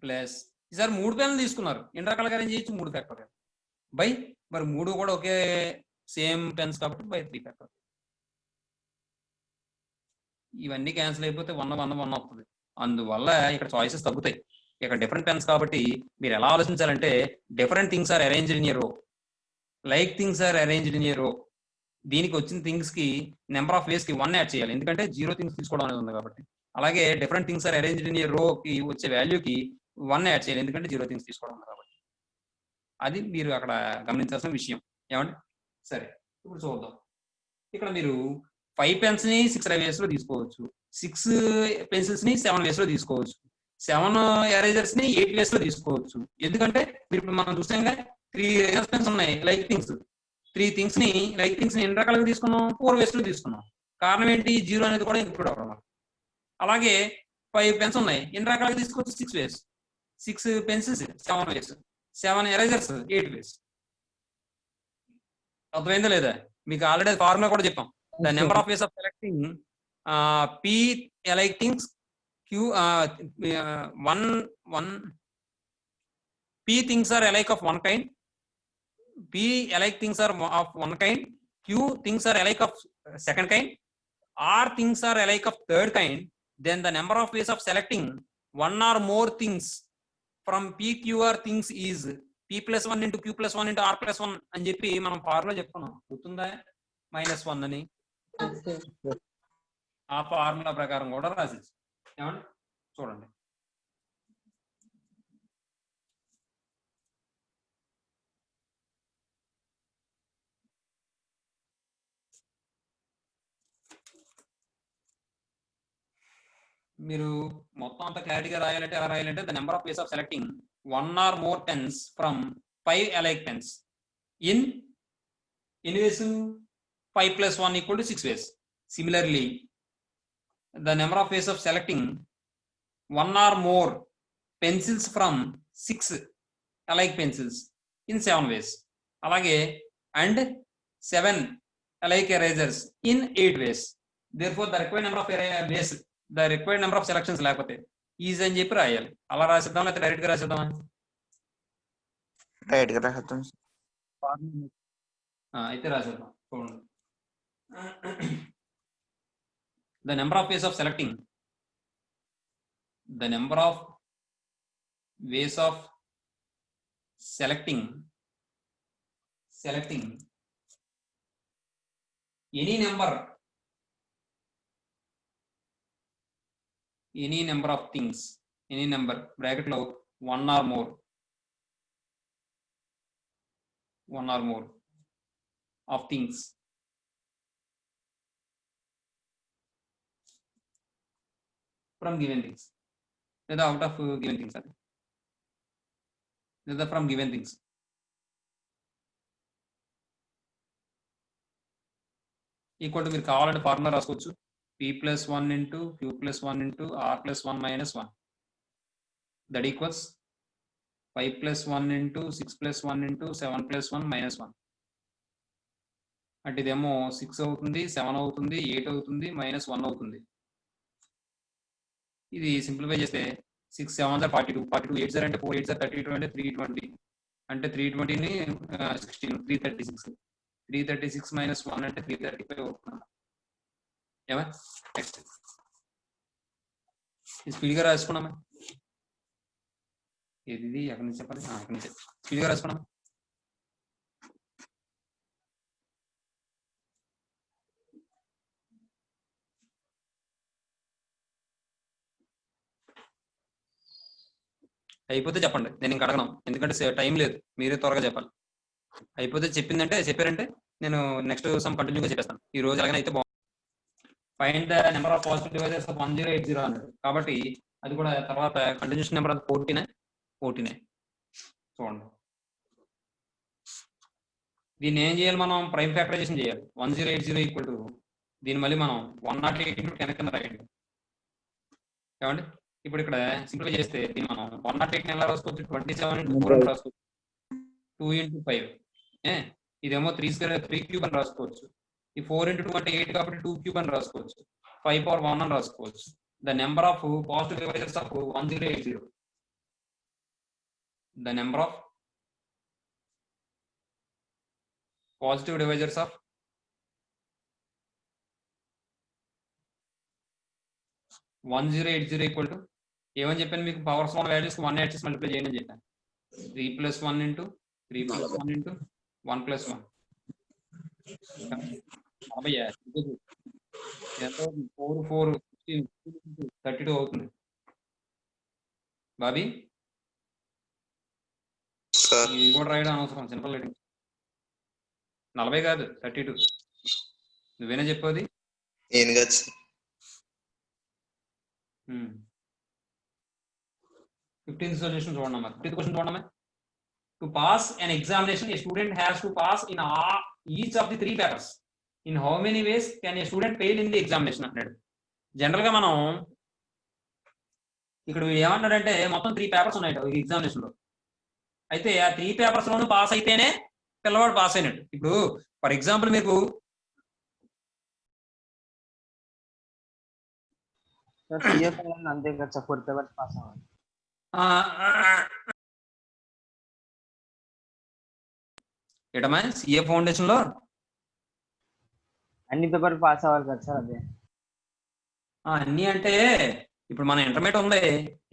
Speaker 1: ప్లస్ ఈసారి 3 పెన్లు తీసుకున్నారు, ఎన్ని రకాలుగా అరేంజ్ చేయొచ్చు 3 ఫ్యాక్టోరియల్ బై మరి 3 కూడా ఒకే సేమ్ పెన్స్ కాబట్టి బై 3 ఫ్యాక్టోరియల్. ఇవన్నీ క్యాన్సిల్ అయిపోతే 1 1 1 అవుతుంది. అందువల్ల ఇక్కడ చాయిసెస్ తగ్గుతాయి. ఇక్కడ డిఫరెంట్ పెన్స్ కాబట్టి మీరు ఎలా ఆలోచించాలంటే different things are arranged in a row, like things are arranged in a row. దీనికి వచ్చిన థింగ్స్ కి నెంబర్ ఆఫ్ వేస్ కి 1 యాడ్ చేయాలి, ఎందుకంటే 0 థింగ్స్ తీసుకోవడం అనేది ఉంది కాబట్టి. అలాగే different things are arranged in a row కి వచ్చే వాల్యూకి 1 యాడ్ చేయాలి, ఎందుకంటే 0 థింగ్స్ తీసుకోవడం ఉంది కాబట్టి. అది మీరు అక్కడ గమనించాల్సిన విషయం. ఏమండి? సరే, ఇప్పుడు చూద్దాం. ఇక్కడ మీరు 5 పెన్స్ ని 6 వేస్ లో తీసుకోవచ్చు, 6 పెన్సిల్స్ ని 7 వేస్ లో తీసుకోవచ్చు, 7 ఎరేజర్స్ ని 8 వేస్ లో తీసుకోవచ్చు. ఎందుకంటే మీరు ఇప్పుడు మనం చూసాం కదా 3 ఎరేజర్స్ పెన్స్ ఉన్నాయి లైక్ థింగ్స్. 3 థింగ్స్ ని లైక్ థింగ్స్ ని ఎన్ని రకాలుగా తీసుకున్నాం? 4 వేస్ లో తీసుకున్నాం. కారణం ఏంటి? 0 అనేది కూడా ఇంక్లూడ్ అవ్వడం. అలాగే 5 పెన్స్ ఉన్నాయి, ఎన్ని రకాలుగా తీసుకోవచ్చు? 6 వేస్. 6 పెన్సిల్స్ 7 వేస్, 7 ఎరేజర్స్ 8 వేస్. అర్థమైందా లేదా? మీకు ఆల్రెడీ ఫార్ములా కూడా చెప్పాం. The number of ways of selecting P alike things Q 1 P things are alike of one kind, P alike things are of one kind, Q things are alike of second kind, R things are alike of third kind. Then the number of ways of selecting one or more things from P Q R things is P plus 1 into Q plus 1 into R plus 1 అని చెప్పి మనం formula చెప్పుకున్నాం, గుర్తుందా? -1 అని ఆ formula ప్రకారం కూడా రాసేసి. ఏమండి? చూడండి, మీరు మొత్తం అంత క్లారిటీగా రాయాలంటే ఎలా రాయాలంటే the number of ways of selecting 1 or more pens from 5 alike pens in ఎన్ని వేస్? 5 plus 1 equal to 6 ways. Similarly, the number of ways of selecting 1 or more pencils from 6 alike pencils in 7 ways. Alage, and 7 alike erasers in 8 ways. Therefore, the required number of ways, the required number of selections లేకపోతే easy అని చెప్పి రాయాలి. అలా రాసేద్దాం లేకపోతే direct గా రాసేద్దామా?
Speaker 2: Direct గా రాసేద్దాం.
Speaker 1: అయితే రాసేద్దాం. చూడండి, the number of ways of selecting any number of things, any number bracket లో 1 or more of things from given things, లేదా out of given things, అది లేదా from given things. Equal to మీరు కావాలంటే ఫార్ములా రాసుకోవచ్చు, P plus 1 into Q plus 1 into R plus 1 minus 1 that equals 5 plus 1 into 6 plus 1 into 7 plus 1 minus 1. అంటే ఇదేమో 6 అవుతుంది, 7 అవుతుంది, 8 అవుతుంది, -1 అవుతుంది. ఇది సింప్లిఫై చేస్తే 6 7 42, 42 8 అంటే 4 8 32 అంటే 320, అంటే 320ని 16 336, 336 -1 అంటే 335 అవుతుంది. ఏమా నెక్స్ట్ స్పీడ్గా రాసుకున్నామా? ఇది ఎక్కడి నుంచి చెప్పాలి? ఎక్కడి నుంచి స్పీడ్గా రాసుకున్నామా? అయిపోతే చెప్పండి, నేను ఇంకా అడగను, ఎందుకంటే టైం లేదు, మీరే త్వరగా చెప్పాలి. అయిపోతే చెప్పారంటే నేను నెక్స్ట్ సమ్ కంటిన్యూగా చెప్పేస్తాను. ఈ రోజు అలాగే అయితే బాగుంది. Find the number of positive divisors of 1080 అన్నాడు కాబట్టి అది కూడా తర్వాత కంటిన్యూషన్ నెంబర్ అది 14. చూడండి, దీన్ని ఏం చేయాలి? మనం ప్రైమ్ ఫ్యాక్టరైజేషన్ చేయాలి. 1080 ఈక్వల్ టు దీన్ని మళ్ళీ మనం 108 కింద రాయండి. ఏమండి? ఇప్పుడు ఇక్కడ సింప్లిఫై చేస్తే దీన్ని మనం 108 ఎలా రాసుకోవచ్చు? 27 into 4 రాసుకోవచ్చు. 2 into 5 ఇదేమో 3 క్యూబ్ అని రాసుకోవచ్చు. ఈ 4 into 2 అంటే 8 కాబట్టి 2 క్యూబ్ అని రాసుకోవచ్చు. 5 power 1 అని రాసుకోవచ్చు. The number of positive divisors of 1080. The number of positive divisors of 1080 equal to ఏమని చెప్పాను మీకు, పవర్స్ 1 వాల్యూస్ 1 యాడ్ చేసి మల్టిప్లై చేయండి అని చెప్పాను. 3 + 1 into 3 + 1 into 1 + 1 4 4 32 అవుతుంది. బాబీ
Speaker 4: సార్
Speaker 1: ఇది కూడా రాయడం అనవసరం, సింపుల్ రైటింగ్. 40 కాదు 32. నువ్వేనా చెప్పేది?
Speaker 4: నేను కాదు సార్.
Speaker 1: 15th solution చూడండి. 15th question చూడండి. To pass an examination, a student has to pass in each of the 3 papers. In how many ways can a student fail in the examination అన్నాడు. General గా మనం ఇక్కడ ఏమన్నాడంటే మొత్తం 3 papers ఉన్నాయి examination లో. అయితే ఆ 3 పేపర్స్ లోనూ పాస్ అయితేనే పిల్లవాడు పాస్ అయినట్టు. ఇప్పుడు ఫర్ ఎగ్జాంపుల్ మీకు
Speaker 3: అంతే కదా సార్, 4 పేపర్స్ పాస్ అవ్వాలి.
Speaker 1: ఏటమ్మా సిఏ ఫౌండేషన్ లో
Speaker 3: అన్ని పేపర్ పాస్ అవ్వాలి కదా సార్? అదే
Speaker 1: అన్ని అంటే ఇప్పుడు మన ఇంటర్మీడియట్ ఉంది,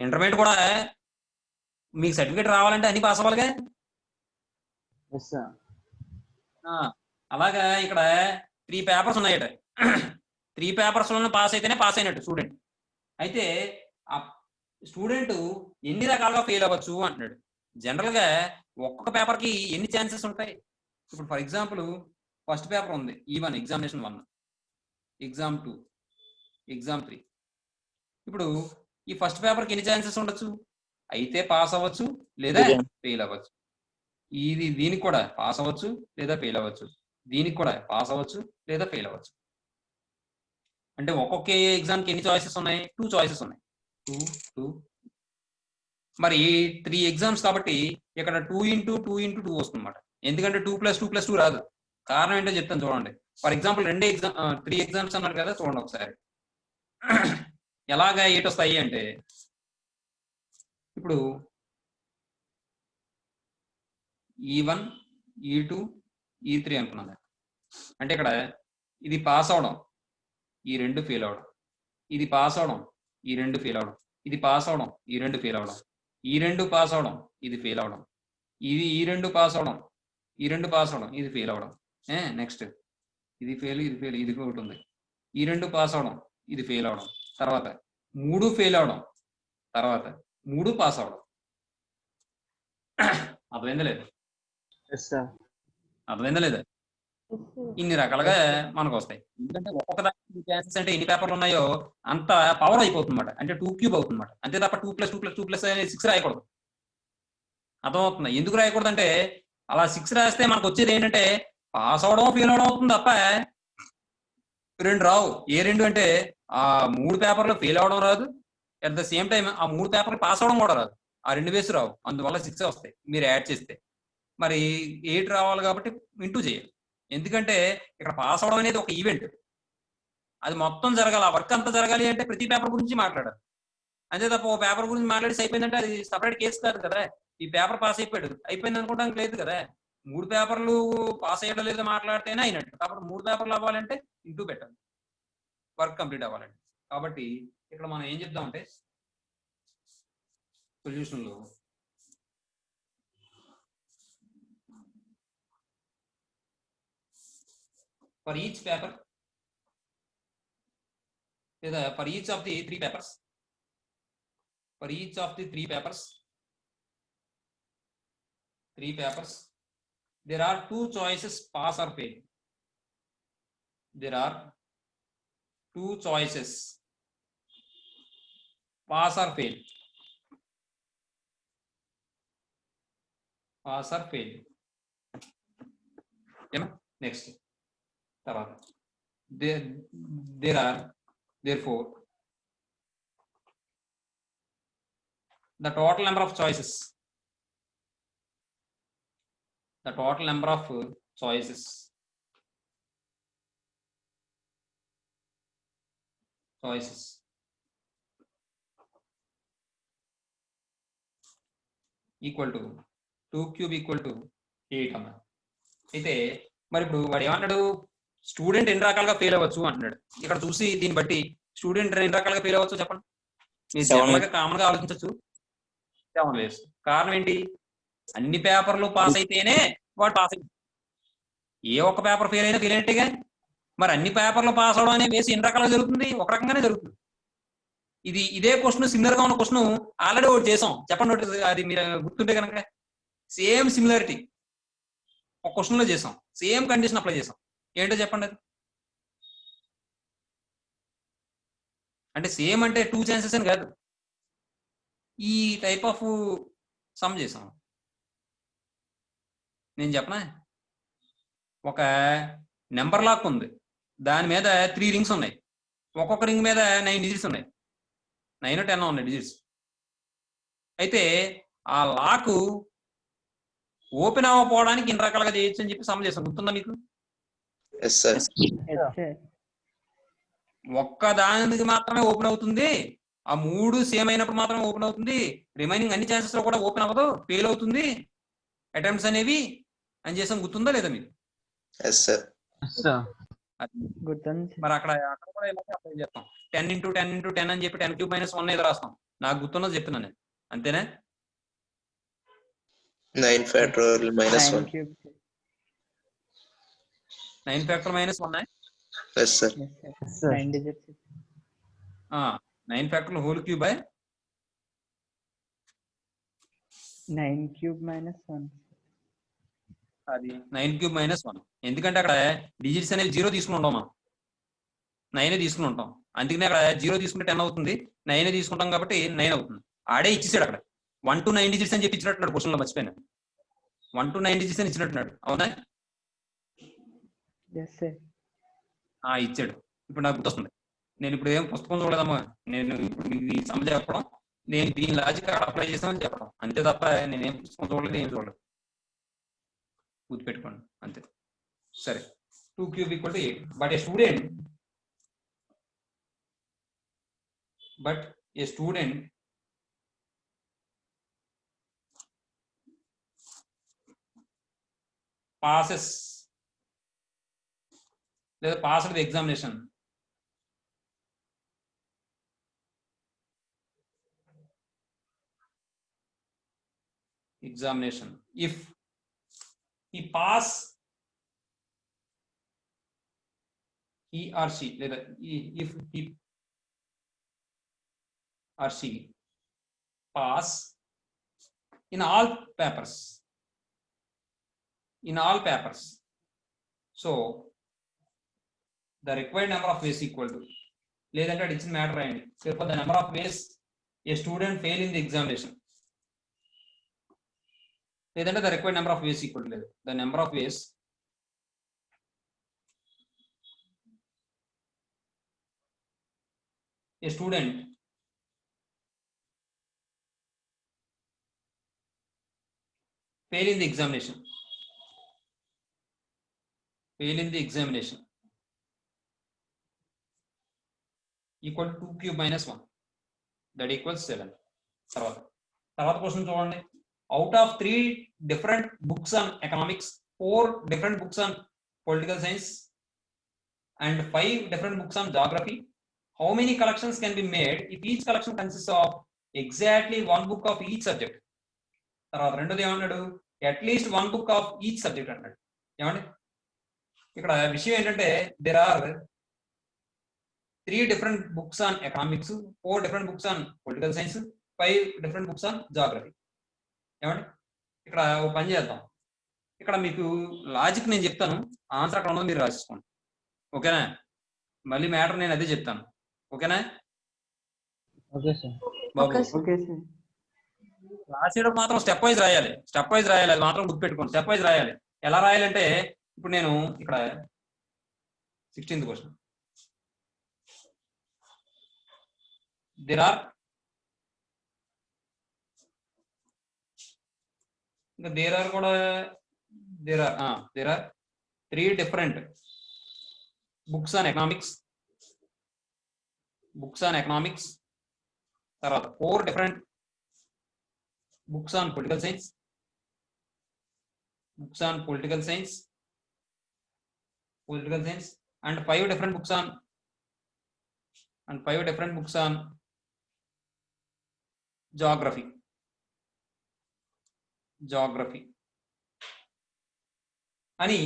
Speaker 1: ఇంటర్మీడియట్ కూడా మీకు సర్టిఫికేట్ రావాలంటే అన్ని పాస్ అవ్వాలిగా. అలాగా ఇక్కడ 3 పేపర్స్ ఉన్నాయట. 3 పేపర్స్ లో పాస్ అయితేనే పాస్ అయినట్టు స్టూడెంట్. అయితే ఆ స్టూడెంట్ ఎన్ని రకాలుగా ఫెయిల్ అవ్వచ్చు అంటున్నాడు. జనరల్ గా ఒక్కొక్క పేపర్ కి ఎన్ని ఛాన్సెస్ ఉంటాయి? ఇప్పుడు ఫర్ ఎగ్జాంపుల్ ఫస్ట్ పేపర్ ఉంది E1 ఎగ్జామినేషన్ 1, ఎగ్జామ్ 2, ఎగ్జామ్ 3. ఇప్పుడు ఈ ఫస్ట్ పేపర్ కి ఎన్ని ఛాన్సెస్ ఉండొచ్చు? అయితే పాస్ అవ్వచ్చు లేదా ఫెయిల్ అవ్వచ్చు. దీనికి కూడా పాస్ అవ్వచ్చు లేదా ఫెయిల్ అవ్వచ్చు. దీనికి కూడా పాస్ అవ్వచ్చు లేదా ఫెయిల్ అవ్వచ్చు. అంటే ఒక్కొక్క ఎగ్జామ్ కి ఎన్ని చాయిసెస్ ఉన్నాయి? 2 చాయిసెస్ ఉన్నాయి. 2 2. మరి 3 ఎగ్జామ్స్ కాబట్టి ఇక్కడ 2 into 2 into 2 వస్తుంది అన్నమాట. ఎందుకంటే 2 + 2 + 2 రాదు. కారణం ఏంటో చెప్తాను చూడండి. ఫర్ ఎగ్జాంపుల్ 3 ఎగ్జామ్స్ అన్నారు కదా, చూడండి ఒకసారి ఎలాగా 8 వస్తాయి అంటే, ఇప్పుడు E1 E2 E3 అనుకున్నాను. అంటే ఇక్కడ ఇది పాస్ అవడం, ఈ 2 ఫెయిల్ అవడం, ఇది పాస్ అవడం, ఈ 2 ఫెయిల్ అవడం, ఇది పాస్ అవడం, ఈ 2 ఫెయిల్ అవడం, ఈ 2 పాస్ అవడం, ఇది ఫెయిల్ అవడం, ఈ 2 పాస్ అవడం, ఈ 2 పాస్ అవడం, ఇది ఫెయిల్ అవడం. నెక్స్ట్ ఇది ఫెయిల్, ఇది ఫెయిల్, ఇది ఒకటి ఉంది. ఈ 2 పాస్ అవడం, ఇది ఫెయిల్ అవడం, తర్వాత 3 ఫెయిల్ అవడం, తర్వాత 3 పాస్ అవడం. అర్థమైందా లేదా? అర్థమైందా లేదా? ఇన్ని రకాలుగా మనకు వస్తాయి. ఎందుకంటే ఒక్కొక్క దానికి ఛాన్సెస్ అంటే ఎన్ని పేపర్లు ఉన్నాయో అంత పవర్ అయిపోతుంది అన్నమాట. అంటే 2 క్యూబ్ అవుతుంది అన్నమాట. అంతే తప్ప 2 + 2 + 2 + 6 రాయకూడదు. అర్థమవుతుంది? ఎందుకు రాయకూడదు అంటే అలా 6 రాస్తే మనకు వచ్చేది ఏంటంటే పాస్ అవడం ఫెయిల్ అవడం అవుతుంది తప్ప 2 రావు. ఏ 2 అంటే ఆ 3 పేపర్లు ఫెయిల్ అవడం రాదు, అట్ ద సేమ్ టైం ఆ 3 పేపర్లు పాస్ అవడం కూడా రాదు. ఆ 2 వేసి రావు. అందువల్ల 6 వస్తాయి మీరు యాడ్ చేస్తే. మరి 8 రావాలి కాబట్టి ఇంటూ చేయాలి. ఎందుకంటే ఇక్కడ పాస్ అవడం అనేది ఒక ఈవెంట్, అది మొత్తం జరగాలి. ఆ వర్క్ అంతా జరగాలి అంటే ప్రతి పేపర్ గురించి మాట్లాడాలి. అంతే తప్ప ఓ పేపర్ గురించి మాట్లాడేసి అయిపోయిందంటే అది సపరేట్ కేసు కాదు కదా. ఈ పేపర్ పాస్ అయిపోయింది అనుకోవడానికి లేదు కదా. 3 పేపర్లు పాస్ అయ్యడం లేదో మాట్లాడితేనే అయినట్టు. కాబట్టి 3 పేపర్లు అవ్వాలంటే ఇంటూ పెట్టాలి, వర్క్ కంప్లీట్ అవ్వాలంటే. కాబట్టి ఇక్కడ మనం ఏం చెప్దామంటే సొల్యూషన్ లో for each paper, for each of the 3 papers, for each of the 3 papers, there are 2 choices, pass or fail. There are 2 choices, pass or fail. Pass or fail. Next. There are therefore the total number of choices the total number of choices equal to 2 cube equal to 8 అన్న. అయితే మరి ఇప్పుడు వాడు ఏమంటాడు, student ఎన్ని రకాలుగా fail అవ్వచ్చు అంటున్నాడు. ఇక్కడ చూసి దీన్ని బట్టి స్టూడెంట్ ఎన్ని రకాలుగా ఫెయిల్ అవ్వచ్చు చెప్పండి. మీరు జనరల్గా కామన్ గా ఆలోచించవచ్చు 7 ways. కారణం ఏంటి, అన్ని పేపర్లు పాస్ అయితేనే వాడు పాస్ అయ్యి, ఏ ఒక్క పేపర్ ఫెయిల్ అయినా ఫెయిల్ అయినట్టుగా. మరి అన్ని పేపర్లు పాస్ అవడం అనే వేసి ఎన్ని రకాలుగా జరుగుతుంది, ఒక రకంగానే జరుగుతుంది. ఇదే క్వశ్చన్ సిమిలర్ గా ఉన్న క్వశ్చన్ ఆల్రెడీ ఒకటి చేసాం, చెప్పండి ఒకటి, అది మీరు గుర్తుంటే కనుక. సేమ్ సిమిలారిటీ ఒక క్వశ్చన్ లో చేసాం, సేమ్ కండిషన్ అప్లై చేసాం. ఏంటో చెప్పండి అది. అంటే సేమ్ అంటే 2 ఛాన్సెస్ అని కాదు, ఈ టైప్ ఆఫ్ సమ్ చేసాం. నేను చెప్పనా, ఒక నెంబర్ లాక్ ఉంది, దాని మీద 3 రింగ్స్ ఉన్నాయి, ఒక్కొక్క రింగ్ మీద 9 డిజిట్స్ ఉన్నాయి, 9 or 10 ఉన్నాయి డిజిట్స్. అయితే ఆ లాక్ ఓపెన్ అవ్వకపోవడానికి ఇన్ని రకాలుగా చేయొచ్చు అని చెప్పి సమ్ చేసాం, గుర్తుందా మీకు?
Speaker 4: Yes, sir.
Speaker 1: ఒక్క దానికి మాత్రమే ఓపెన్ అవుతుంది, ఆ 3 సేమ్ అయినప్పుడు మాత్రమే ఓపెన్ అవుతుంది, రిమైనింగ్ అన్ని ఛాన్సెస్ లో కూడా ఓపెన్ అవ్వదు, ఫెయిల్ అవుతుంది అటెంప్ట్స్ అనేవి అని చేసాం. గుర్తుందా లేదా మీకు?
Speaker 4: Yes, sir.
Speaker 1: మరి అక్కడ కూడా ఇలాగే అప్లై చేస్తాం. 10 into 10 into 10 అని చెప్పి 10 cube minus 1 ఏదో రాస్తాం. నాకు గుర్తున్నది చెప్తున్నాను నేను, అంతేనా?
Speaker 4: 9 factorial minus 1.
Speaker 1: 9 factor minus 1.
Speaker 4: Yes, sir.
Speaker 3: 9 digits.
Speaker 1: 9 factor whole cube by
Speaker 5: 9 cube minus 1.
Speaker 1: అది 9 cube minus 1. ఎందుకంటే అక్కడ డిజిట్స్ అనేవి 0 తీసుకుని ఉంటాం, మనం 9 తీసుకుని ఉంటాం. అందుకనే అక్కడ 0 తీసుకుంటే 10 అవుతుంది, 9 తీసుకుంటాం కాబట్టి 9 అవుతుంది. ఆడే ఇచ్చేసాడు అక్కడ 1 to 9 డిజిట్స్ అని చెప్పి ఇచ్చినట్టున్నాడు క్వశ్చన్ లో, మర్చిపోయాను. 1 to 9 డిజిట్స్ అని ఇచ్చినట్టున్నాడు, అవునా?
Speaker 5: Yes, sir.
Speaker 1: ఇచ్చాడు. ఇప్పుడు నాకు గుర్తొస్తుంది, నేను ఇప్పుడు ఏం పుస్తకం చూడదమ్మా, నేను ఇప్పుడు ఈ సమ చెప్పడం, నేను దీని లాజిక్ అక్కడ అప్లై చేసామని చెప్పడం అంతే తప్ప నేనేం పుస్తకం చూడలేదు, ఏం చూడలేదు. గుర్తుపెట్టుకోండి అంతే. సరే, 2 cube equal to 8. But a student passes లేదా passed the examination if he pass, he or she లేదా if he or she pass in all papers, so the required number of ways equal to, లేదంటే అది ఇచ్చిన matter అయ్యండి, therefore the number of ways a student fail in the examination, లేదంటే the required number of ways equal to, లేదు the number of ways a student fail in the examination equal to 2 cube minus 1, that equals 7. తర్వాత question చూడండి. Out of 3 different books on economics, 4 different books on political science and 5 different books on geography, how many collections can be made if each collection consists of exactly 1 book of each subject? తర్వాత రెండోది ఏమన్నాడు, at least 1 book of each subject అన్నాడు. ఏమండి ఇక్కడ విషయం ఏంటంటే, there are 3 different books on economics, 4 different books on political science, 5 different books on geography. ఏమండి ఇక్కడ ఒక పని చేద్దాం, ఇక్కడ మీకు లాజిక్ నేను చెప్తాను, ఆన్సర్ అక్కడ ఉన్నది మీరు రాసేసుకోండి, ఓకేనా? మళ్ళీ మ్యాటర్ నేను అదే చెప్తాను, ఓకేనా?
Speaker 3: Okay sir.
Speaker 5: Okay, sir.
Speaker 1: రాసేటప్పుడు మాత్రం స్టెప్ వైజ్ రాయాలి, అది మాత్రం గుర్తుపెట్టుకోండి. స్టెప్ వైజ్ రాయాలి. ఎలా రాయాలంటే, ఇప్పుడు నేను ఇక్కడ 16th క్వశ్చన్, there are ఇంకా there are కూడా there are 3 different books on economics. తర్వాత 4 different books on political science. And 5 different books on geography. అని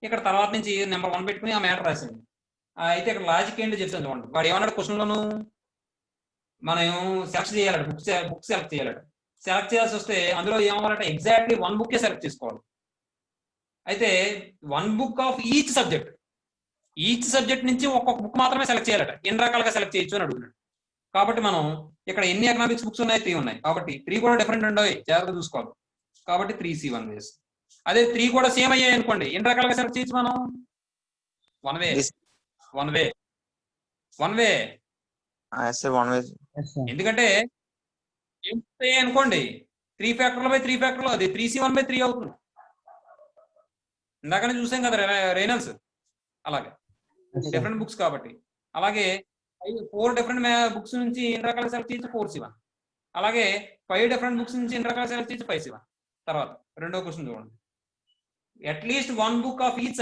Speaker 1: ఇక్కడ తర్వాత నుంచి నెంబర్ 1 పెట్టుకుని ఆ మ్యాటర్ రాసింది. అయితే ఇక్కడ లాజిక్ ఏంటో చెప్తాను చూడండి. వాడు ఏమన్నాడు క్వశ్చన్లోను, మనం సెలెక్ట్ చేయాలట, బుక్ సెలెక్ట్ చేయాలట. సెలెక్ట్ చేయాల్సి వస్తే అందులో ఏమవ్వాలంటే ఎగ్జాక్ట్లీ 1 బుక్కే సెలెక్ట్ చేసుకోవాలి. అయితే 1 బుక్ ఆఫ్ ఈచ్ సబ్జెక్ట్ నుంచి ఒక్కొక్క బుక్ మాత్రమే సెలెక్ట్ చేయాలట. ఎన్ని రకాలుగా సెలెక్ట్ చేయొచ్చు అని అడుగుతున్నాడు. కాబట్టి మనం ఇక్కడ ఎన్ని ఎకనామిక్స్ బుక్స్ ఉన్నాయి? 3 ఉన్నాయి. కాబట్టి 3 కూడా డిఫరెంట్ ఉండవు, జాగ్రత్తగా చూసుకోవాలి. కాబట్టి 3C1 వేస్. అదే 3 కూడా సేమ్ అయ్యాయి అనుకోండి, ఎన్ని రకాలుగా సెలెక్ట్ చేయొచ్చు మనం? One way.
Speaker 2: sir, 1 way.
Speaker 5: Yes, sir.
Speaker 1: ఎందుకంటే అనుకోండి 3 ఫ్యాక్టర్లు బై 3 ఫ్యాక్టర్లు, అది 3C1/3 అవుతుంది. ఇందాకనే చూసాం కదా రేనల్స్. అలాగే
Speaker 5: Yes, sir.
Speaker 1: డిఫరెంట్ బుక్స్ కాబట్టి. అలాగే 4 డిఫరెంట్ బుక్స్ నుంచి ఎన్ని రకాలు సెలెక్ట్ చేయొచ్చు? 4C1. అలాగే 5 డిఫరెంట్ బుక్స్ నుంచి ఎన్ని రకాలు సెలెక్ట్ చేయొచ్చు? 5C1. తర్వాత రెండో క్వశ్చన్ చూడండి. At least 1 book of each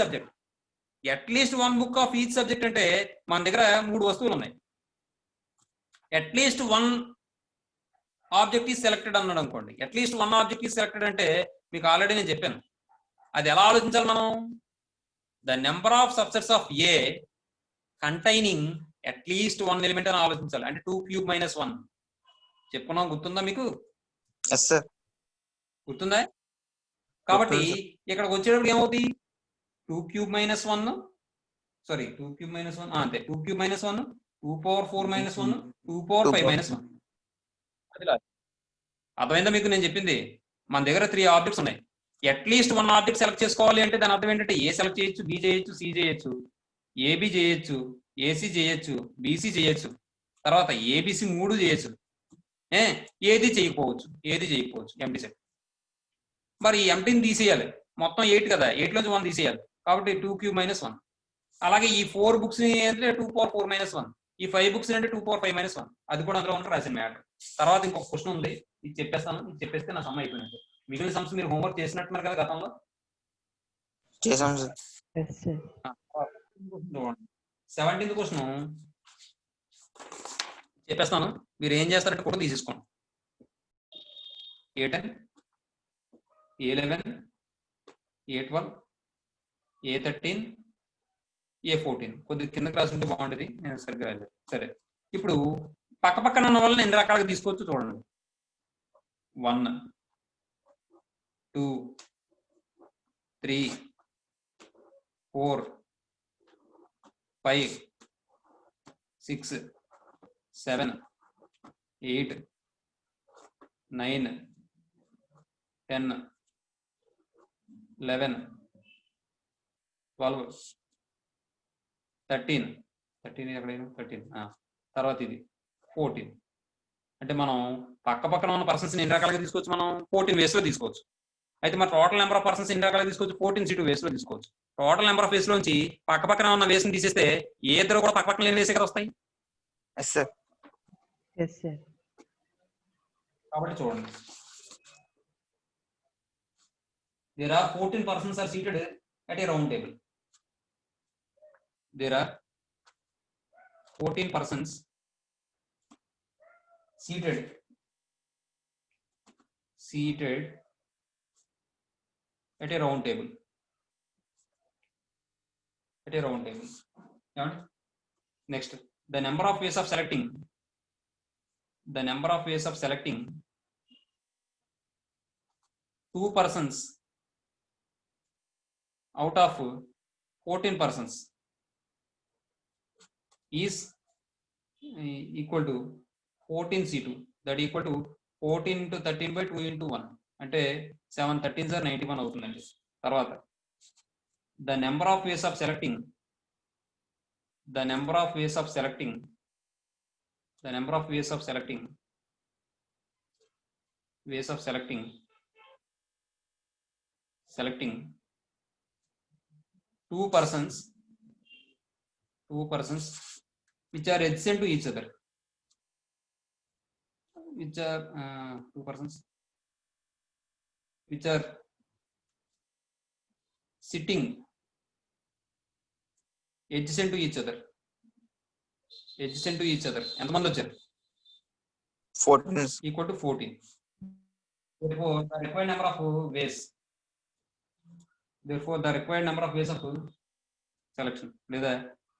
Speaker 1: subject. అంటే మన దగ్గర 3 వస్తువులు ఉన్నాయి. అట్లీస్ట్ 1 ఆబ్జెక్ట్ ఈజ్ సెలెక్టెడ్ అన్నాడు అనుకోండి. అట్లీస్ట్ 1 ఆబ్జెక్ట్ ఈజ్ సెలెక్టెడ్ అంటే మీకు ఆల్రెడీ నేను చెప్పాను. అది ఎలా ఆలోచించాలి మనం? The number of subsets of A containing at least 1 element అని ఆలోచించాలి. అంటే 2³ - 1 చెప్పుకున్నాం. గుర్తుందా మీకు?
Speaker 2: Yes, sir.
Speaker 1: గుర్తుందా? కాబట్టి
Speaker 2: గుర్తుంది,
Speaker 1: ఇక్కడికి వచ్చేటప్పుడు ఏమవుతుంది? 2³ - 1, సారీ 2³ - 1 అంతే. 2³ - 1, 2⁴ - 1, 2⁴ 5 - 1. అది అర్థమైందా మీకు నేను చెప్పింది? మన దగ్గర 3 ఆబ్జెక్ట్స్ ఉన్నాయి. అట్లీస్ట్ 1 ఆబ్జెక్ట్ సెలెక్ట్ చేసుకోవాలి అంటే దాని అర్థం ఏంటంటే ఏ సెలెక్ట్ చేయొచ్చు, బి చేయొచ్చు, సి చేయొచ్చు, ఏబి చేయొచ్చు, ఏసీ చేయొచ్చు, బీసీ చేయొచ్చు, తర్వాత ఏబిసి 3 చేయొచ్చు, ఏది చేయకపోవచ్చు. Empty set. మరి ఈ ఎంటీని తీసేయాలి. మొత్తం 8 కదా, 8లోంచి 1 తీసేయాలి. కాబట్టి 2³ - 1. అలాగే ఈ 4 బుక్స్ ని అంటే 2⁴ - 1. ఈ 5 బుక్స్ అంటే 2⁴ 5 - 1. అది కూడా అందులో ఉన్న రాసిన మ్యాటర్. తర్వాత ఇంకొక క్వశ్చన్ ఉంది, ఇది చెప్పేస్తాను. ఇది చెప్పేస్తే నా సమ్ అయిపోయినట్టు. మిగిలిన సమ్స్ మీరు హోంవర్క్ చేసినట్టున్నారు కదా గతంలో.
Speaker 2: చేసాం sir.
Speaker 5: Yes, sir.
Speaker 1: 17th question చెప్పేస్తాను. మీరు ఏం చేస్తారంటే కూడా తీసేసుకోండి. A10, A11, A12, A13, A14. కొద్దిగా కింద క్లాస్ ఉంటే బాగుంటుంది, నేను సరిగ్గా రాలేదు. సరే, ఇప్పుడు పక్క పక్కన ఉన్న వాళ్ళని ఎన్ని రకాలుగా తీసుకోవచ్చు చూడండి. 1, 2, 3, 4, 5, 6, 7, 8, 9, 10, 11, 12, 13, 13 తర్వాత ఇది 14. అంటే మనం పక్క పక్కన ఉన్న పర్సన్స్ ఎన్ని రకాలుగా తీసుకోవచ్చు? మనం 14 వేస్ లో తీసుకోవచ్చు. అయితే మన టోటల్ నెంబర్ ఆఫ్ పర్సన్స్ ఎన్ని రకాలుగా తీసుకోవచ్చు? 14C2 వేస్ లో తీసుకోవచ్చు. టోటల్ నెంబర్ ఆఫ్ వేస్ లోంచి పక్క పక్కన ఉన్న వేస్ ని తీసేస్తే ఏ ఇద్దరు కూడా పక్క పక్కన లేని వేసే కదా వస్తాయి.
Speaker 2: Yes, sir.
Speaker 5: Yes, sir.
Speaker 1: కాబట్టి చూడండి, there are 14 persons are seated at a round table. There are 14 persons seated at a round table. Next, the number of ways of selecting 2 persons out of 14 persons is equal to 14C2. That equal to 14 into 13 by 2 into 1. అంటే 7 13s are 91 అవుతుందండి. తర్వాత the number of ways of selecting two persons which are adjacent to each other, which are two persons which are sitting adjacent to each other. ఎంతమంది వచ్చారు?
Speaker 2: 14.
Speaker 1: Equal to 14. Therefore, the required number of ways. Therefore, the required number of ways of selection.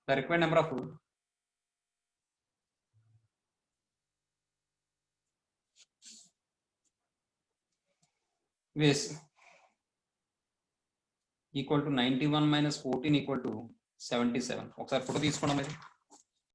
Speaker 1: The required number of ways equal to 91 minus 14 equal to 77. ఒకసారి photo తీసుకోండి మరి.